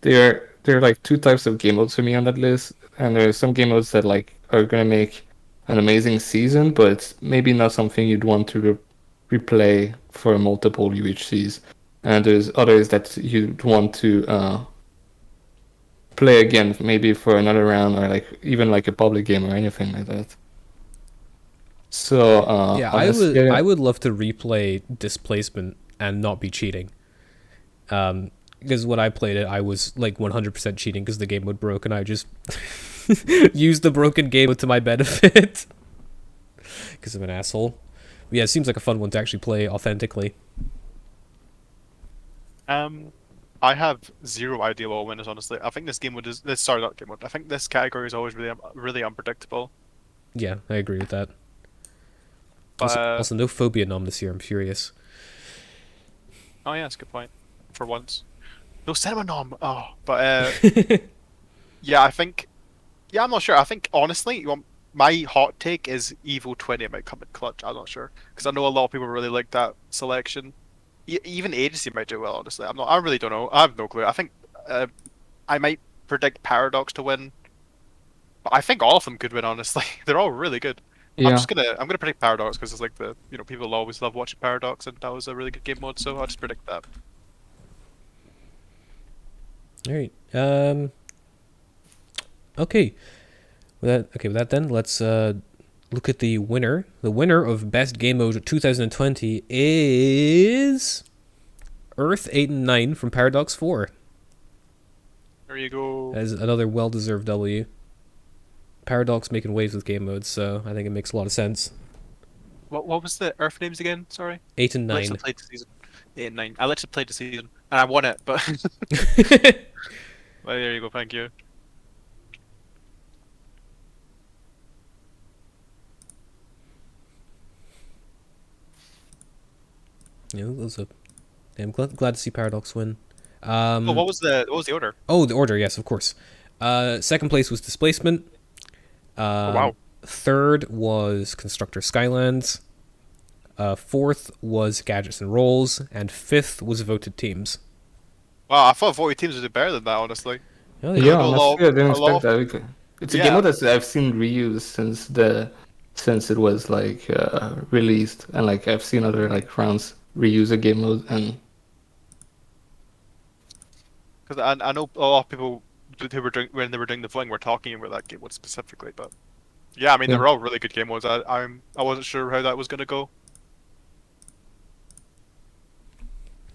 there are like two types of game modes for me on that list, and there are some game modes that like are gonna make an amazing season, but it's maybe not something you'd want to replay for multiple UHCs. And there's others that you'd want to play again, maybe for another round, or like even like a public game or anything like that. So Yeah, honestly, I would love to replay Displacement and not be cheating. Because when I played it, I was like 100% cheating because the game mode broke, and I just used the broken game to my benefit because I'm an asshole. But yeah, it seems like a fun one to actually play authentically. I have zero idea what will win is honestly. I think this game mode is sorry, not game mode. I think this category is always really unpredictable. Yeah, I agree with that. But, Also, no phobia nom this year. I'm furious. oh yeah, that's a good point. For once, no cinema nom. Oh, but yeah, I think. Yeah, I'm not sure. I think honestly, my hot take is Evo 20 might come in clutch. I'm not sure because I know a lot of people really like that selection. Even Agency might do well. Honestly, I'm not. I really don't know. I have no clue. I think I might predict Paradox to win, but I think all of them could win. Honestly, they're all really good. yeah. I'm gonna predict Paradox because it's like the people always love watching Paradox and that was a really good game mode. So I'll just predict that. All right. Okay. With that then, let's look at the winner. The winner of Best Game Mode 2020 is Earth 8 and 9 from Paradox 4. There you go. As another well-deserved W. Paradox making waves with game modes, so I think it makes a lot of sense. What was the Earth names again? Sorry. 8 and 9. I literally played the season. 8 and 9. I literally played the season and I won it, but well, there you go. Thank you. Yeah, I'm glad to see Paradox win. Oh, what was the order? Oh, the order, yes, of course. Second place was Displacement. Oh, wow. Third was Constructor Skylands. Fourth was Gadgets and Rolls, and fifth was Voted Teams. Wow, I thought Void Teams would do better than that, honestly. Oh, Yeah, know a honestly, lot- I didn't a lot expect that. It's a Yeah. game mode that I've seen reused since it was like released, and like I've seen other like rounds reuse a game mode, and Because I know a lot of people who were doing when they were doing the voting were talking about that game mode specifically, but yeah, I mean they Yeah. were all really good game modes. I wasn't sure how that was gonna go.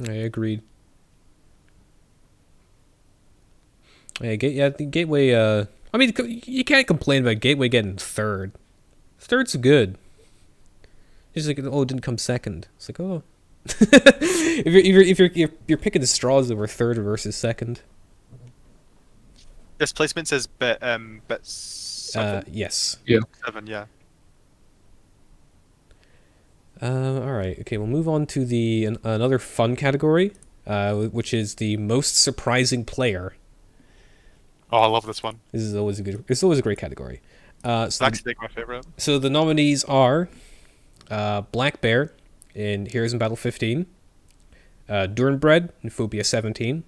I agreed. Yeah, the Gateway. I mean, you can't complain about Gateway getting third. Third's good. It's like, oh, it didn't come second. It's like, oh, if you're picking the straws over third versus second. Displacement says bet 7. Yes. 7, yeah. All right. Okay, we'll move on to another fun category, which is the most surprising player. Oh, I love this one. This is always a good. It's always a great category. It's actually like my favorite. So the nominees are Black Bear in Heroes in Battle 15, Durnbred in Phobia 17,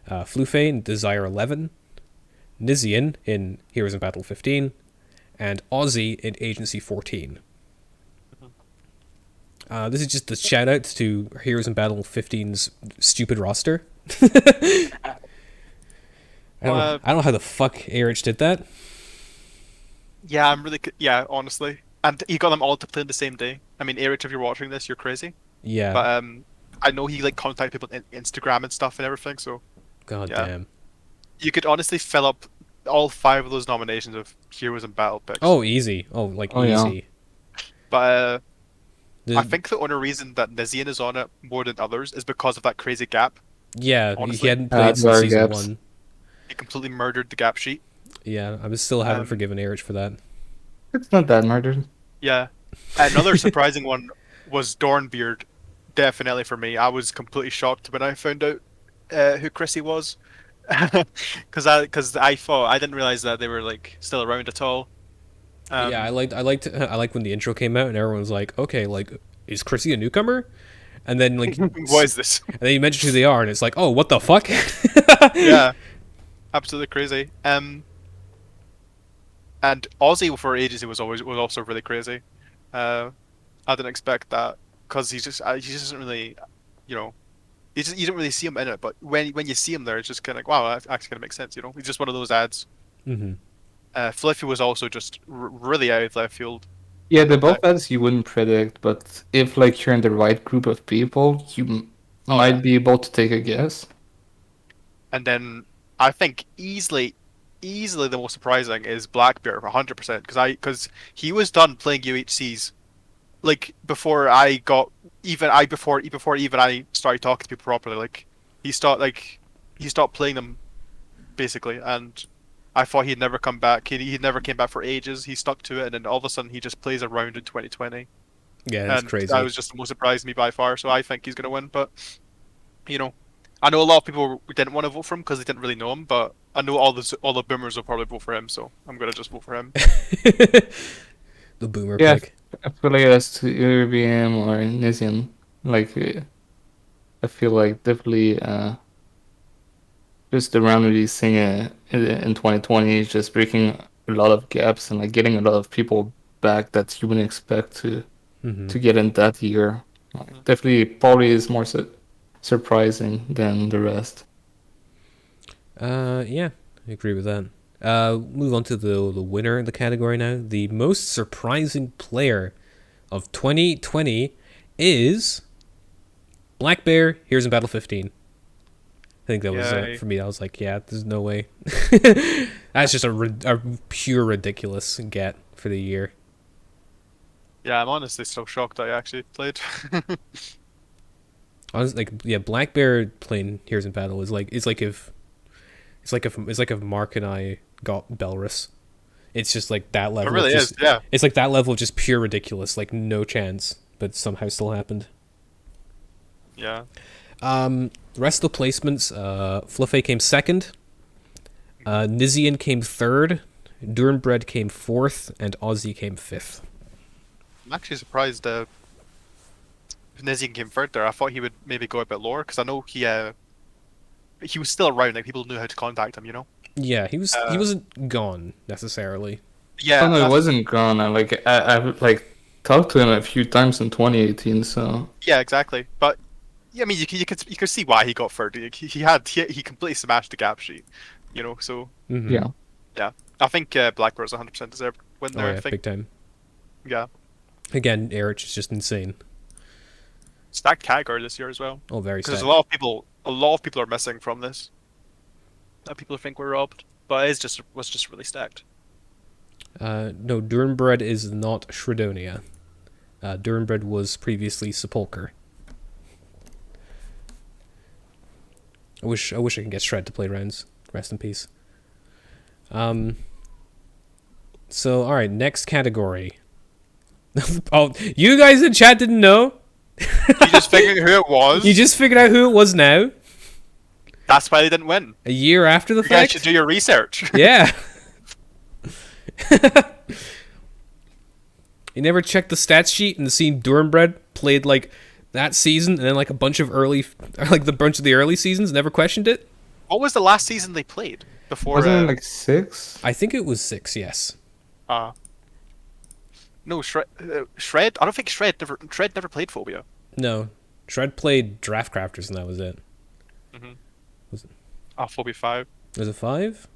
Flufe in Desire 11, Nizian in Heroes in Battle 15, and Ozzy in Agency 14. This is just the shout out to Heroes in Battle 15's stupid roster. I don't know how the fuck Erich did that. Yeah, yeah, honestly. And he got them all to play on the same day. I mean, Eric, if you're watching this, you're crazy. Yeah. But I know he like contacted people on Instagram and stuff and everything. So God yeah. damn. You could honestly fill up all 5 of those nominations of Heroes and Battle picks. Oh, easy. Oh, like yeah. easy. But I think the only reason that Nizian is on it more than others is because of that crazy gap. Yeah, honestly. he hadn't played since season gaps. 1. He completely murdered the gap sheet. Yeah, I still haven't forgiven Erich for that. It's not that murdered. Yeah. Another surprising one was Dornbeard. Definitely for me. I was completely shocked when I found out who Chrissy was. Because I thought I didn't realize that they were like still around at all. Yeah, I liked when the intro came out and everyone was like, okay, like, is Chrissy a newcomer? And then like What is this? And then you mention who they are and it's like, oh, what the fuck? Yeah. Absolutely crazy. And Ozzy for agency was also really crazy. I didn't expect that because he just doesn't really, you know, you don't really see him in it. But when you see him there, it's just kind of like, wow, that actually kind of makes sense. You know, he's just one of those ads. Mm-hmm. Fliffy was also just really out of left field. Yeah, they're both ads you wouldn't predict, but if like you're in the right group of people, you might be able to take a guess. And then I think easily the most surprising is Blackbear for 100% because he was done playing UHCs like before I started talking to people properly. Like he stopped playing them basically, and I thought he'd never come back. He never came back for ages. He stuck to it, and then all of a sudden he just plays around in 2020. Yeah, that's and crazy. That was just the most surprised me by far. So I think he's gonna win, but you know. I know a lot of people didn't want to vote for him because they didn't really know him, but I know all the boomers will probably vote for him, so I'm gonna just vote for him. The boomer Yeah, pick. I feel like that's UBM or Nizian. Like, I feel like definitely just the round releasing in 2020 is just breaking a lot of gaps and like getting a lot of people back that you wouldn't expect to get in that year. Like, definitely, probably is more surprising than the rest. Yeah, I agree with that. Move on to the winner of the category now. The most surprising player of 2020 is Black Bear, Heroes in Battle 15. I think that was, for me, I was like, yeah, there's no way. That's just a pure ridiculous get for the year. Yeah, I'm honestly so shocked I actually played. Honestly, like, yeah, Black Bear playing Heroes in Battle is like if Mark and I got Belrus. It's just like that level. It really is, yeah. It's like that level of just pure ridiculous, like no chance, but somehow still happened. Yeah. The rest of the placements, Fluffy came second, Nizian came third, Durnbred came fourth, and Ozzy came fifth. I'm actually surprised Nizian came third there. I thought he would maybe go a bit lower because I know he was still around. Like people knew how to contact him, you know. Yeah, he wasn't gone necessarily. Yeah, no, he wasn't gone. I like talked to him a few times in 2018. So yeah, exactly. But yeah, I mean, you could see why he got third. He completely smashed the gap sheet, you know. So yeah, I think Blackbear's 100% deserved win there. I think. Big time. Yeah. Again, Erich is just insane. Stacked category this year as well. Oh, very stacked. Because a lot of people are missing from this. That people think we're robbed, but it was just really stacked. No, Durnbred is not Shredonia. Durnbred was previously Sepulcher. I wish I could get Shred to play rounds. Rest in peace. So, all right, next category. Oh, you guys in chat didn't know? You just figured who it was? You just figured out who it was now? That's why they didn't win. A year after the You guys fact? should do your research. Yeah. You never checked the stats sheet and seen Durhambred played like that season and then like a bunch of the early seasons, never questioned it? What was the last season they played before? Wasn't it like 6? I think it was 6, yes. No, Shred. I don't think Shred never played Phobia. No. Shred played Draft Crafters and that was it. Phobia 5. Was it 5?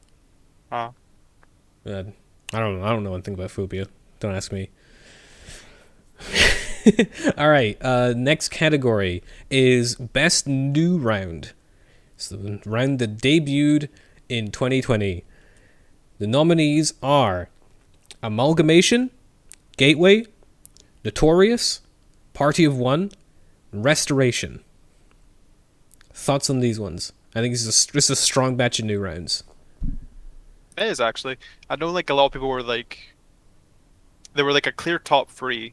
Uh, I don't know anything about Phobia. Don't ask me. All right. Next category is Best New Round. It's the round that debuted in 2020. The nominees are Amalgamation, Gateway, Notorious, Party of One, Restoration. Thoughts on these ones? I think this is a strong batch of new rounds. it is actually. I know like a lot of people were like, they were like a clear top 3,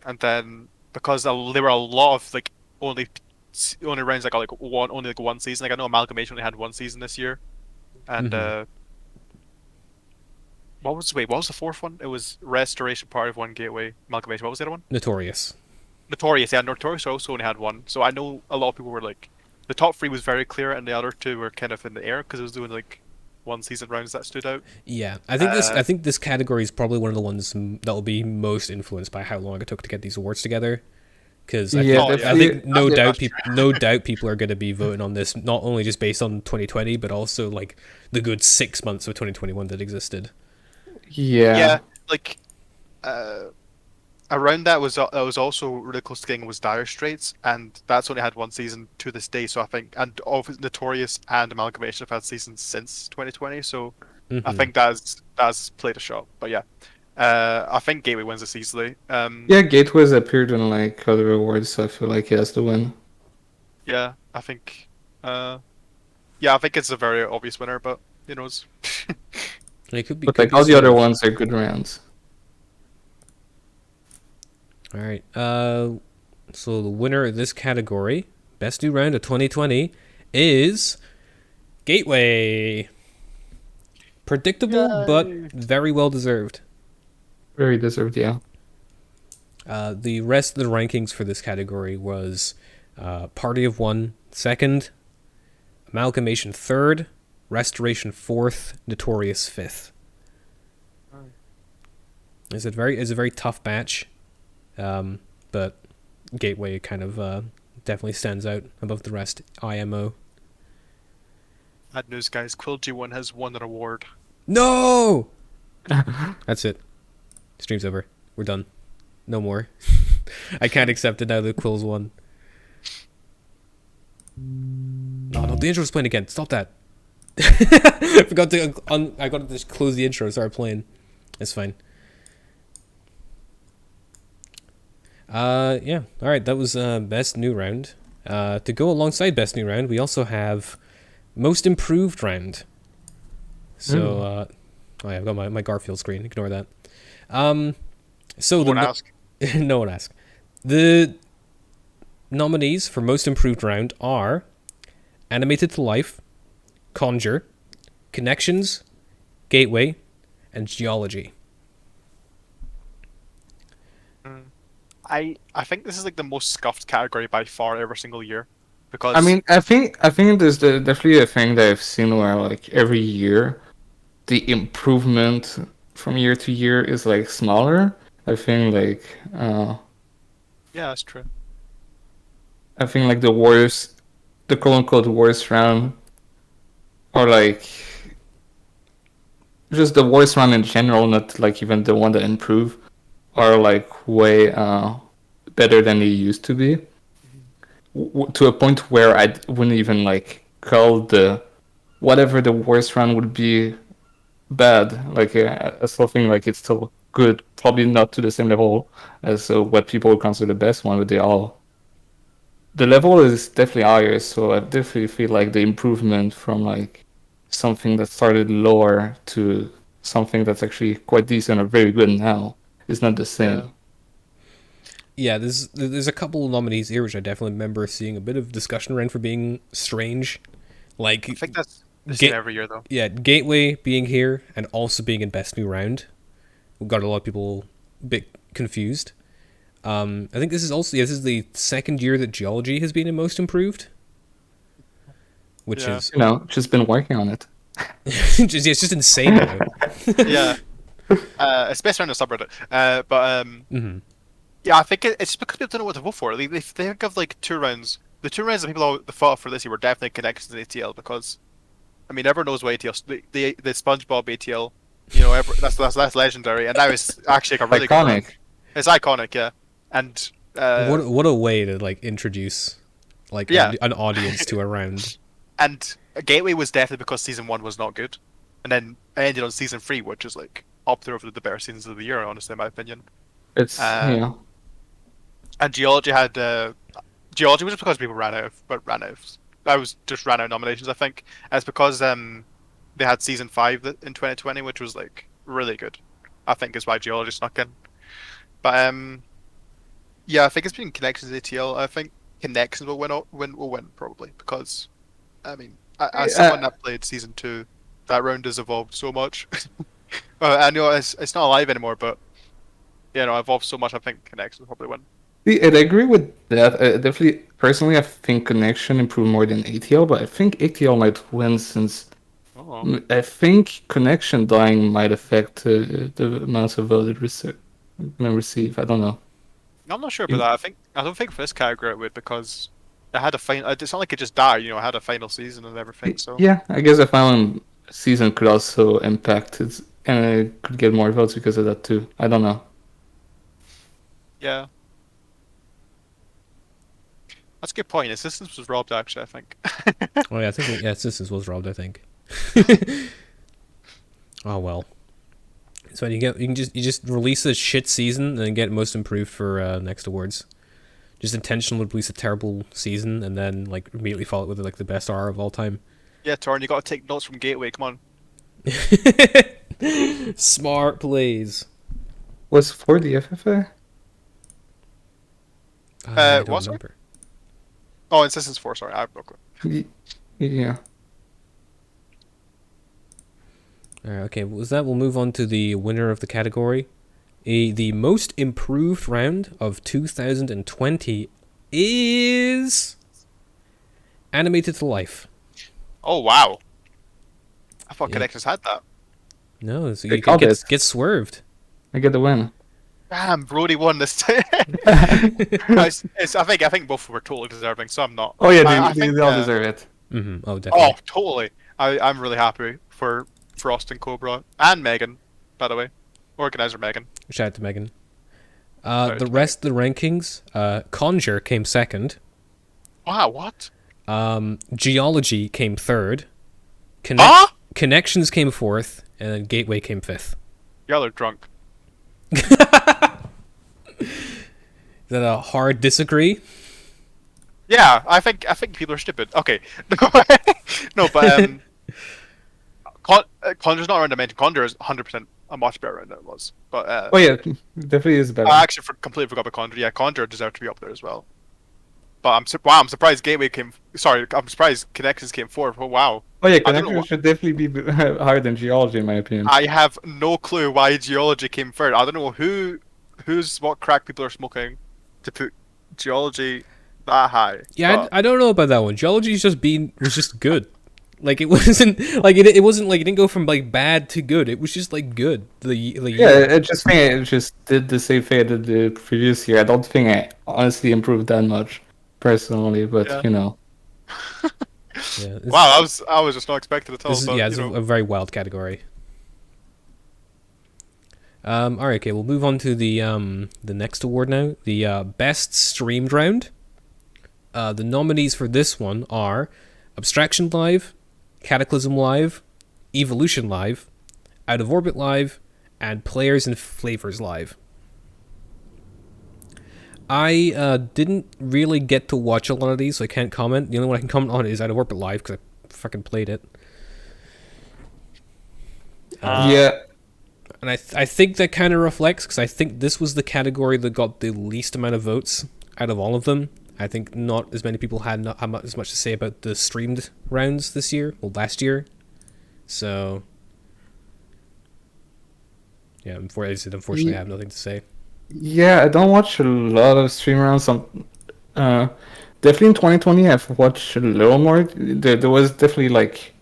and then because there were a lot of like only rounds that got like one season. Like I know Amalgamation only had 1 season this year, and what was the 4th one? It was Restoration, Party of One, Gateway, Amalgamation. What was the other one? Notorious. Notorious. Yeah, Notorious also only had 1. So I know a lot of people were like, the top 3 was very clear, and the other 2 were kind of in the air because it was doing like 1 season rounds that stood out. Yeah, I think this category is probably one of the ones that will be most influenced by how long it took to get these awards together. Because I think no doubt people are going to be voting on this not only just based on 2020 but also like the good 6 months of 2021 that existed. Yeah, like around that was also really close to getting was Dire Straits, and that's only had 1 season to this day. So I think, and all of Notorious and Amalgamation have had seasons since 2020. So I think that's played a shot. But yeah, I think Gateway wins this easily. Yeah, Gateway's appeared in like other awards, so I feel like he has to win. Yeah, I think. Yeah, I think it's a very obvious winner, but who knows? It could be. But like all the other ones are good rounds. All right. So the winner of this category, Best New Round of 2020, is Gateway. Predictable, but very well deserved. Very deserved, yeah. The rest of the rankings for this category was Party of One 2nd, Amalgamation 3rd, Restoration 4th, Notorious 5th. It's a very tough batch, but Gateway kind of definitely stands out above the rest. IMO. Bad news, guys. Quill G1 has won an award. No! That's it. Stream's over. We're done. No more. I can't accept it now that Quill's won. No, the intro's playing again. Stop that. I forgot to I got to just close the intro and start playing. It's fine. Yeah. Alright, that was Best New Round. To go alongside Best New Round, we also have Most Improved Round. So, oh yeah, I've got my Garfield screen. Ignore that. So No one asked. No one asked. The nominees for Most Improved Round are Animated to Life, Conjure, Connections, Gateway, and Geology. I think this is like the most scuffed category by far every single year, because I mean, I think there's definitely a thing that I've seen where like every year, the improvement from year to year is like smaller. I think like yeah, that's true. I think like the quote unquote worst round, or like just the worst round in general, not like even the one that improved, are like way better than they used to be. To a point where I wouldn't even like call whatever the worst round would be bad. Like I still think like it's still good, probably not to the same level as what people would consider the best one, but the level is definitely higher. So I definitely feel like the improvement from like something that started lower to something that's actually quite decent or very good now is not the same. Yeah, there's a couple of nominees here which I definitely remember seeing a bit of discussion around for being strange. Like, I think that's the Ga- same every year, though. yeah, Gateway being here and also being in Best New Round got a lot of people a bit confused. I think this is the second year that Geology has been in Most Improved, which Yeah. is Just been working on it. it's just insane now. Yeah. Especially on the subreddit. But Mhm. yeah, I think it's because people don't know what to vote for. They think of like 2 rounds. The 2 rounds that people fought for this year were definitely connections to ATL because, I mean, everyone knows what ATL, the SpongeBob ATL, that's legendary, and that was actually like a really good round. Iconic. It's iconic, yeah. And What a way to like introduce like Yeah. an audience to a round. and Gateway was definitely because season 1 was not good, and then I ended on season 3, which is like up there over the better seasons of the year, honestly, in my opinion. It's And Geology had Geology was just because people ran out of. I was just ran out of nominations, I think. And it's because they had season 5 in 2020, which was like really good. I think is why Geology snuck in. But yeah, I think it's been Connections ATL. I think Connections will win probably because, I mean, as someone that played season 2, that round has evolved so much. I know it's not alive anymore, but evolved so much. I think Connections will probably win. And I agree with that. Definitely, personally, I think Connection improved more than ATL, but I think ATL might win since I think Connection dying might affect the amount of voted receive. I don't know. I'm not sure about that. I don't think for this category it would because it had a final. It's not like it just died. It had a final season and everything. So Yeah, I guess the final season could also impact it, and it could get more votes because of that too. I don't know. yeah, that's a good point. Assistance was robbed actually. I think. Oh yeah, I think Assistance was robbed, I think. Oh well. So you just release a shit season and then get Most Improved for next awards. Just intentionally release a terrible season and then like immediately follow it with like the best R of all time. Yeah, Torn, you got to take notes from Gateway. Come on. Smart plays. Was for the FFA? I don't what's it? remember. Oh, Assistance 4. Sorry, I have no clue. Yeah. Alright, okay, with that we'll move on to the winner of the category. The Most Improved round of 2020 is Animated to Life. Oh wow! I thought Yeah. Connections had that. No, so They you called it. get swerved. I get the win. Damn, Brody won this time. I think both were totally deserving. So I'm not. Oh yeah, I they think, all deserve it. Mm-hmm. Oh, definitely. Oh, totally. I'm really happy for Frost and Cobra and Megan, by the way, organizer Megan. Shout out to Megan. Shout The out to rest of the rankings, Conjure came second. Wow, what? Geology came third. Connections came fourth, and then Gateway came fifth. Y'all are drunk. Is that a hard disagree? Yeah, I think people are stupid. Okay, no, but Conjure's not around to mention. Conjure is 100% a much better round than it was. But Oh yeah, definitely is better. I actually completely forgot about Conjure. Yeah, Conjure deserved to be up there as well. But I'm surprised Gateway came. Sorry, I'm surprised Connections came fourth. Oh wow. Oh yeah, I don't know Connection should definitely be higher than Geology in my opinion. I have no clue why Geology came third. I don't know what crack people are smoking to put Geology that high. Yeah, but I don't know about that one. Geology was just good. Like it wasn't like it wasn't like it didn't go from like bad to good. It was just like good. The Yeah, it just did the same thing I did the previous year. I don't think I honestly improved that much personally, but Yeah. you know. yeah, wow, I was just not expecting at all. This is, but, yeah, it's a very wild category. All right, okay, we'll move on to the next award now, the best streamed round. The nominees for this one are Abstraction Live, Cataclysm Live, Evolution Live, Out of Orbit Live, and Players and Flavors Live. I didn't really get to watch a lot of these, so I can't comment. The only one I can comment on is Out of Orbit Live because I fucking played it. Yeah. And I think that kind of reflects, because I think this was the category that got the least amount of votes out of all of them. I think not as many people had as much to say about the streamed rounds this year, well, last year. So, yeah, unfortunately, I have nothing to say. Yeah, I don't watch a lot of stream rounds. Definitely in 2020, I've watched a little more. There was definitely like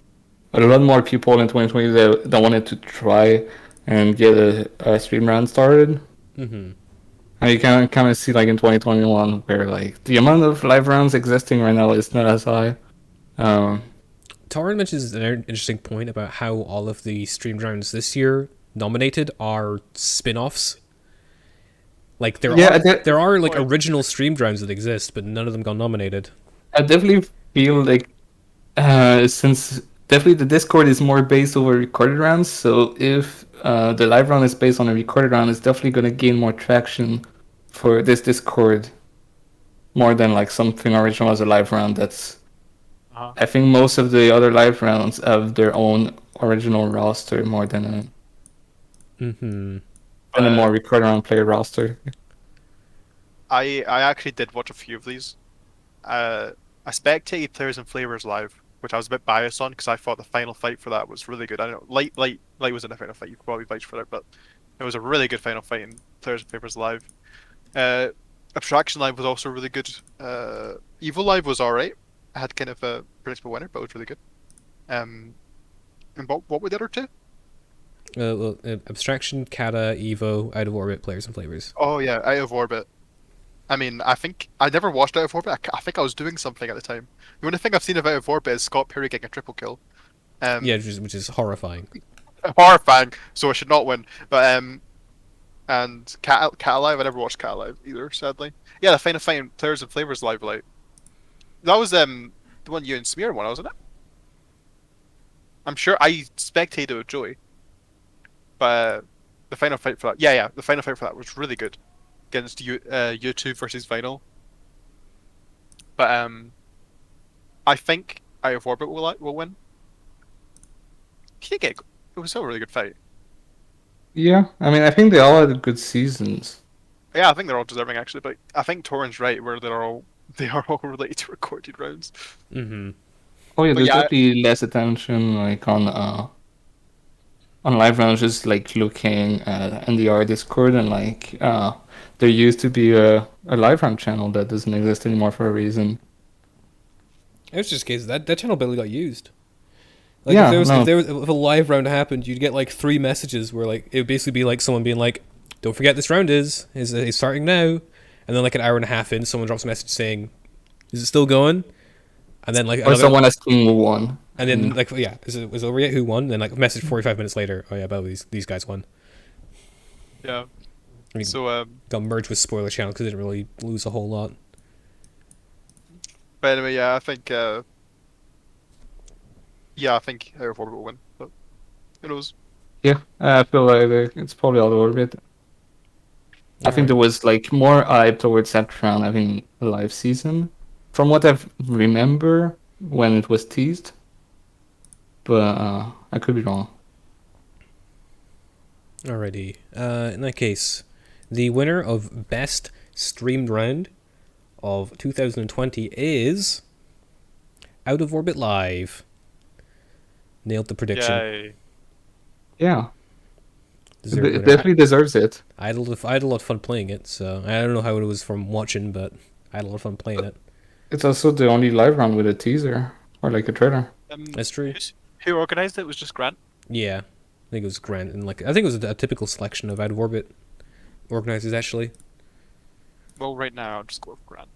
a lot more people in 2020 that wanted to try and get a stream round started. Mm-hmm. And you can kind of see like in 2021 where like the amount of live rounds existing right now is not as high. Torrin mentions an interesting point about how all of the streamed rounds this year nominated are spin-offs. Like there are like original streamed rounds that exist, but none of them got nominated. I definitely feel like since definitely the Discord is more based over recorded rounds, so if the live round is based on a recorded round, it's definitely going to gain more traction for this Discord more than like something original as a live round. That's I think most of the other live rounds have their own original roster more than a more recorded round player roster. I actually did watch a few of these. I spectated Players and Flavors live, which I was a bit biased on because I thought the final fight for that was really good. I don't know, Light was in the final fight. You could probably vouch for it, but it was a really good final fight in Players and Flavors live. Abstraction live was also really good. Evil live was alright. I had kind of a predictable winner, but it was really good. And what were the other two? Abstraction, Kata, Evo, Out of Orbit, Players and Flavors. Oh yeah, Out of Orbit. I mean, I think I never watched Out of Orbit. I think I was doing something at the time. The only thing I've seen of Out of Orbit is Scott Perry getting a triple kill. Yeah, which is horrifying. Horrifying. So I should not win. But and Cat Alive. I never watched Cat Alive either, sadly. Yeah, the final fight in Players and Flavors live like that was the one you and Smear won, wasn't it? I'm sure I spectated with Joey. But the final fight for that, yeah, the final fight for that was really good against U2 versus Vinyl. But I think Out of Orbit will win. It was still a really good fight. Yeah, I mean, I think they all had good seasons. Yeah, I think they're all deserving actually, but I think Torrin's right where they are all related to recorded rounds. Mm-hmm. Oh yeah, But there's yeah, definitely less attention like on live rounds, just like looking at NDR Discord, and like there used to be a live round channel that doesn't exist anymore for a reason. It was just a case that channel barely got used. Like Yeah, if a live round happened, you'd get like 3 messages where like it would basically be like someone being like, "Don't forget this round is starting now," and then like an hour and a half in, someone drops a message saying, "Is it still going?" And then like Or someone asking who won. and then like yeah, was it over yet? Who won? Then like a message 45 minutes later. Oh yeah, by the way, these guys won. yeah. I mean, So got merged with Spoiler Channel because they didn't really lose a whole lot. but anyway, yeah, I think Out of Orbit will win, but who knows? Yeah, I feel like it's probably all over it. I think there was like more hype towards that round having a live season, from what I remember when it was teased. But I could be wrong. Alrighty. In that case, the winner of Best Streamed Round of 2020 is Out of Orbit Live. Nailed the prediction. Yay. Yeah, Deserved it winner. definitely deserves it. I had a lot of fun playing it, so I don't know how it was from watching, but I had a lot of fun playing it. It's also the only live round with a teaser or like a trailer. That's true. Who organised it? Was just Grant. Yeah, I think it was Grant, and like I think it was a typical selection of Out of Orbit organizers actually. Well, right now I'll just go with Grant.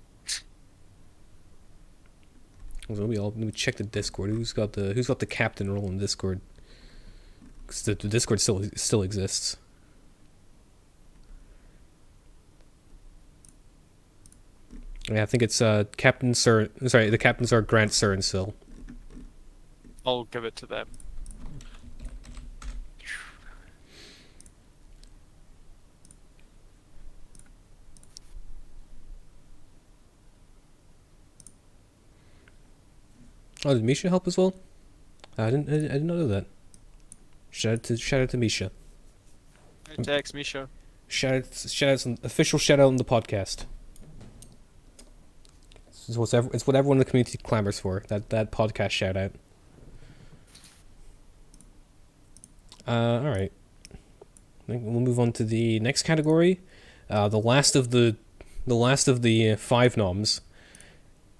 So we check the Discord. Who's got the captain role in Discord? 'Cause the Discord still exists. Yeah, I think it's Captain Sir. Sorry, the captains are Grant, Sir, and Sil. I'll give it to them. Oh, did Misha help as well? I didn't know that. Shout out to Misha. Text Misha. Official shout out on the podcast. It's what everyone in the community clamors for. That podcast shout out. All right. We'll move on to the next category. The last of the 5 noms.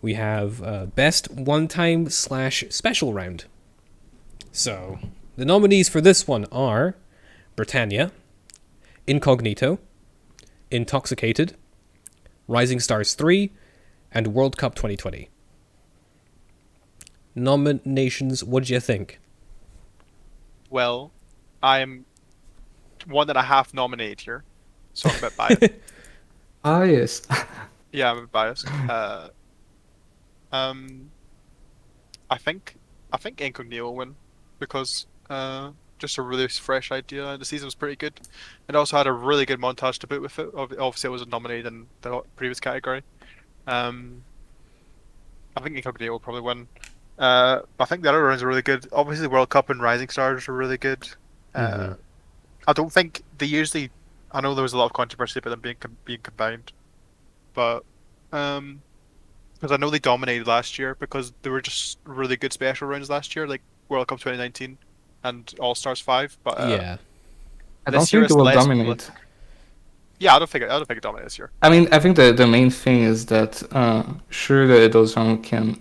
We have best one-time / special round. So the nominees for this one are Britannia, Incognito, Intoxicated, Rising Stars 3, and World Cup 2020. Nominations, what do you think? Well, I'm 1.5 nominated here, so I'm a bit biased. Ah, yes. Yeah, I'm a bit biased. I think Incognito will win because just a really fresh idea. The season was pretty good. It also had a really good montage to boot with it. Obviously, it was nominated in the previous category. I think Incognito will probably win. I think the other rounds are really good. Obviously, the World Cup and Rising Stars are really good. I don't think they usually. I know there was a lot of controversy about them being combined, but because I know they dominated last year because they were just really good special rounds last year, like World Cup 2019 and All Stars 5. But Yeah. I don't this year think it it's will less dominate. Yeah, I don't think it dominates this year. I mean, I think the main thing is that sure that those rounds can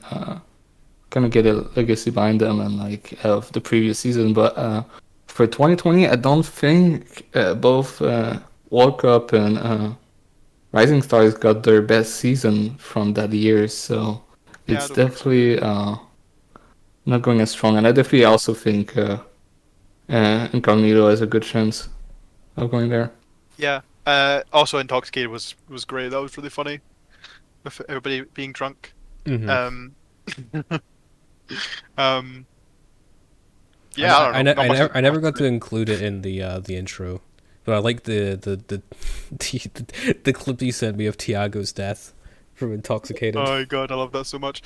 kind of get a legacy behind them and like of the previous season, but for 2020, I don't think both World Cup and Rising Stars got their best season from that year, so Yeah, I it's don't think so. definitely not going as strong. And I definitely also think Incognito has a good chance of going there. Yeah. Also, Intoxicated was great. That was really funny, with everybody being drunk. Mm-hmm. Yeah, I don't know. I never got to include it in the intro, but I like the clip you sent me of Tiago's death from Intoxicated. Oh my god, I love that so much.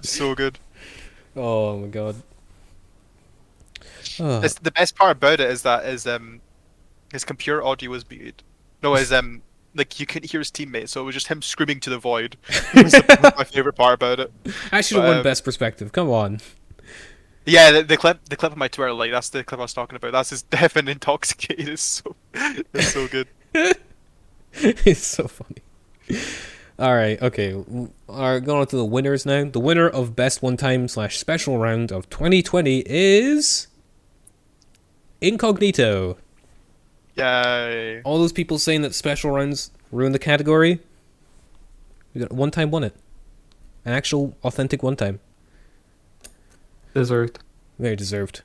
So good. Oh my god. Oh. It's the best part about it is that his computer audio was muted. No, like you couldn't hear his teammates, so it was just him screaming to the void. It was my favorite part about it. I should have won best perspective. Come on. Yeah, the clip on my Twitter, like that's the clip I was talking about. That's his death and Intoxicated. It's so good. It's so funny. All right, okay. All right, going on to the winners now. The winner of best one-time / special round of 2020 is Incognito. Yay! All those people saying that special rounds ruined the category. We got one time won it. An actual authentic one time. Deserved. Very deserved.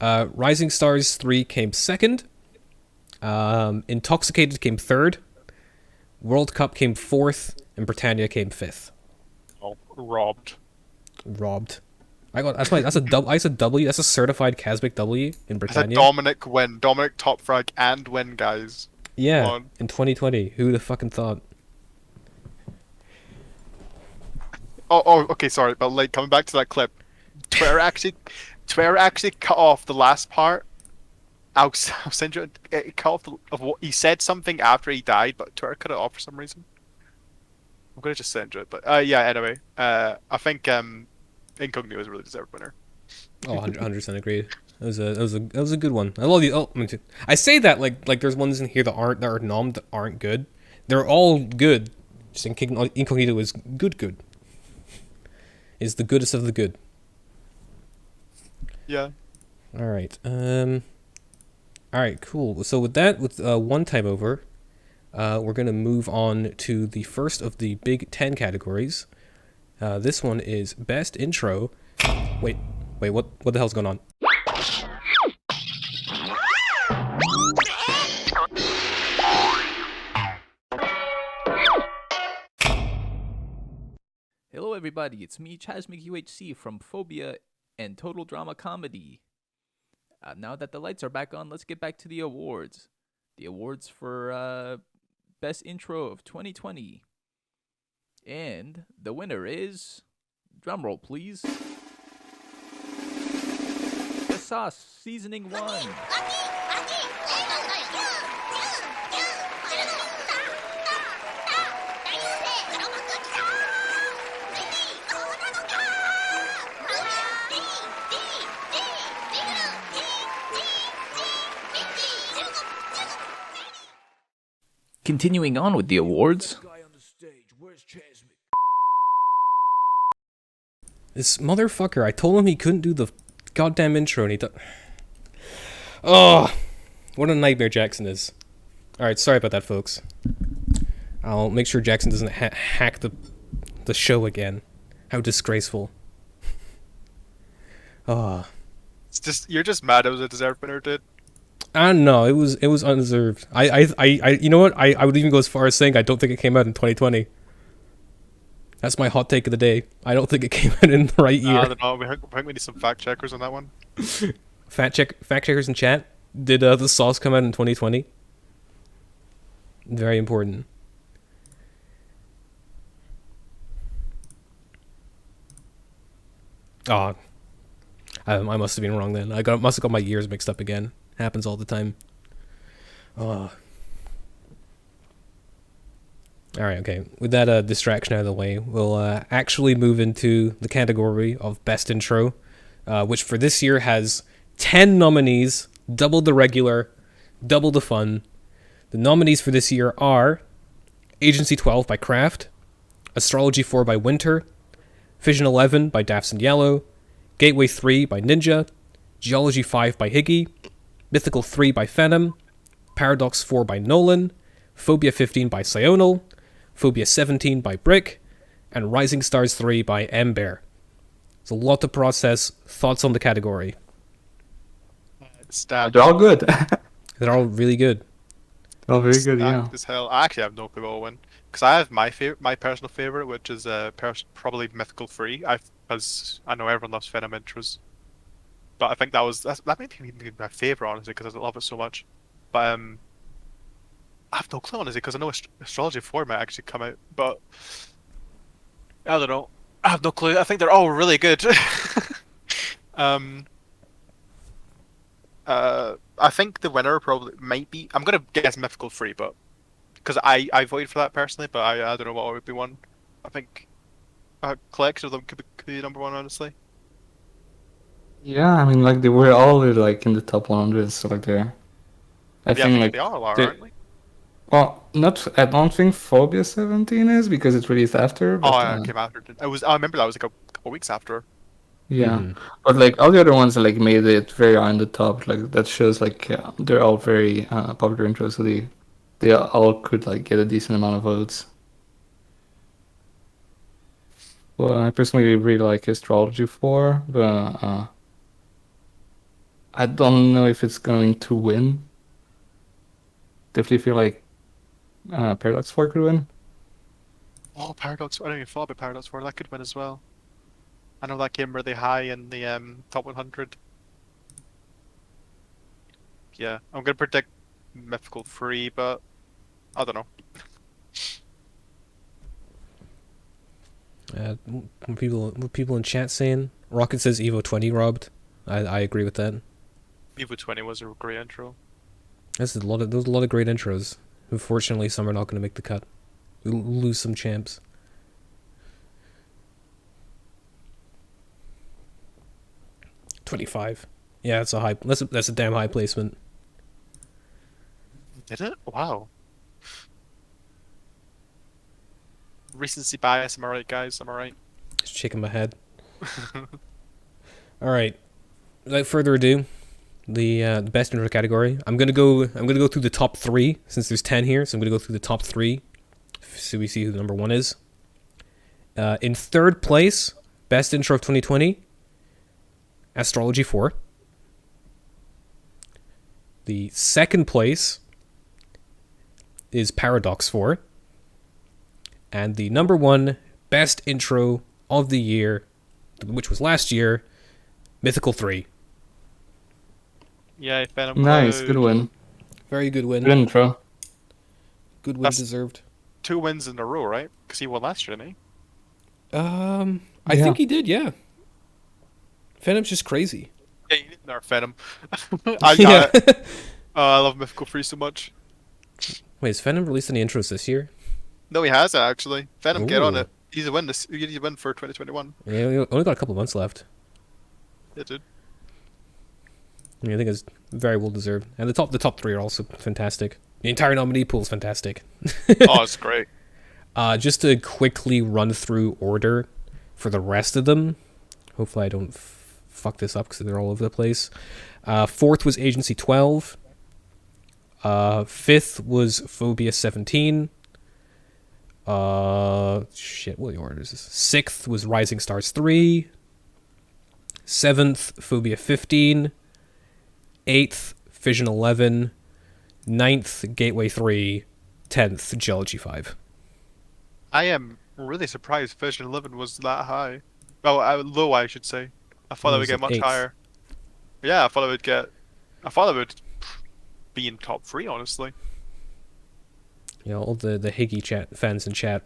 Rising Stars 3 came second. Intoxicated came third. World Cup came fourth, and Britannia came fifth. Oh, robbed. That's a W. That's a certified Kazbek W in It's a Britannia. Dominic win. Dominic top frag and win, guys. Yeah, in 2020. Who the fucking thought? Oh, okay, sorry, but like coming back to that clip, Twitter actually cut off the last part. I'll send you. It cut off of what he said something after he died, but Twitter cut it off for some reason. I'm gonna just send you it, but yeah. Anyway, I think Incognito was a really deserved winner. Oh, 100% agreed. That was a good one. I love you. Oh, I say that like there's ones in here that are nommed that aren't good. They're all good. Just Incognito is good. Is the goodest of the good. Yeah. All right. All right. Cool. So with one time over, we're gonna move on to the first of the big 10 categories. This one is best intro. Wait. What the hell's going on? Hello everybody, it's me, ChazmicUHC from Phobia and Total Drama Comedy. Now that the lights are back on, let's get back to the awards. The awards for Best Intro of 2020. And the winner is... drumroll please. The Sauce Seasoning 1. Continuing on with the awards. This motherfucker, I told him he couldn't do the goddamn intro and he Oh, what a nightmare Jackson is. Alright, sorry about that, folks. I'll make sure Jackson doesn't hack the show again. How disgraceful. Oh. It's just you're just mad it was a deserved winner, dude. I don't know, it was undeserved. I you know what? I would even go as far as saying I don't think it came out in 2020. That's my hot take of the day. I don't think it came out in the right year. I don't know. I think we need some fact checkers on that one. Fact checkers in chat. Did the sauce come out in 2020? Very important. Oh, I must have been wrong then. Must have got my years mixed up again. Happens all the time. Oh. Alright, okay. With that distraction out of the way, we'll actually move into the category of Best Intro, which for this year has 10 nominees, double the regular, double the fun. The nominees for this year are Agency 12 by Kraft, Astrology 4 by Winter, Fission 11 by Daffs and Yellow, Gateway 3 by Ninja, Geology 5 by Higgy, Mythical 3 by Phantom, Paradox 4 by Nolan, Phobia 15 by Sional, Phobia 17 by Brick, and Rising Stars 3 by Ember. It's a lot to process. Thoughts on the category? They're all good. They're all really good. They're all very good, yeah. Stacked as hell. I actually have no clue what will win because I have my personal favorite, which is probably Mythical 3. Because I know everyone loves Venom intros, but I think that might be my favorite honestly because I love it so much. But I have no clue honestly because I know Astrology 4 might actually come out, but I don't know. I have no clue. I think they're all really good. I think the winner probably might be. I'm gonna guess Mythical 3, but because I voted for that personally, but I don't know what would be one. I think a collection of them could be number one, honestly. Yeah, I mean, like, they were all like in the top 100, so like they're. I think like they all are, they- aren't they? Well, not. I don't think Phobia 17 is because it's released after. But, Oh, yeah, it came after. I remember that was like a couple weeks after. yeah, Mhm. but like all the other ones like made it very high on the top. Like that shows like they're all very popular intros, so they all could like get a decent amount of votes. Well, I personally really like Astrology 4, but I don't know if it's going to win. Definitely feel like Paradox 4 could win. Oh, Paradox! I don't even thought about Paradox 4. That could win as well. I know that came really high in the top 100. Yeah, I'm gonna predict Mythical 3, but I don't know. What people in chat saying? Rocket says Evo 20 robbed. I agree with that. Evo 20 was a great intro. There's a lot of great intros. Unfortunately, some are not going to make the cut. We'll lose some champs. $25. Yeah, that's a high. That's a damn high placement. Did it? Wow. Recency bias. Am I right, guys? Am I right? Just shaking my head. All right. Without further ado, the best intro category. I'm gonna go through the top 3 since there's 10 here. So I'm gonna go through the top 3, so we see who the number 1 is. In third place, best intro of 2020, Astrology 4. The second place is Paradox 4. And the number 1 best intro of the year, which was last year, Mythical 3. Yeah, Venom Nice, Cloud. good win. Very good win. Good intro. Good win That's- deserved. 2 wins in a row, right? Because he won last year, didn't he? I Yeah. think he did, yeah. Venom's just crazy. Yeah, you didn't nerf Venom. Yeah. I love Mythical 3 so much. Wait, has Venom released any intros this year? No, he has actually. Venom, get on Ooh. it. He's a win. He's a win for 2021. Yeah, we only got a couple months left. Yeah, dude. I think it's very well deserved. And the top 3 are also fantastic. The entire nominee pool is fantastic. Oh, it's great. Just to quickly run through order for the rest of them. Hopefully I don't fuck this up because they're all over the place. Fourth was Agency 12. Fifth was Phobia 17. Shit, what order is this? Sixth was Rising Stars 3. Seventh, Phobia 15. Eighth, Fission 11. Ninth, Gateway 3. 10th, Geology 5. I am really surprised Fission 11 was that high. Well, low, I should say. I thought It it would was get like much eighth. higher. Yeah, I thought it would be in top 3, honestly. You know, all the Higgy fans in chat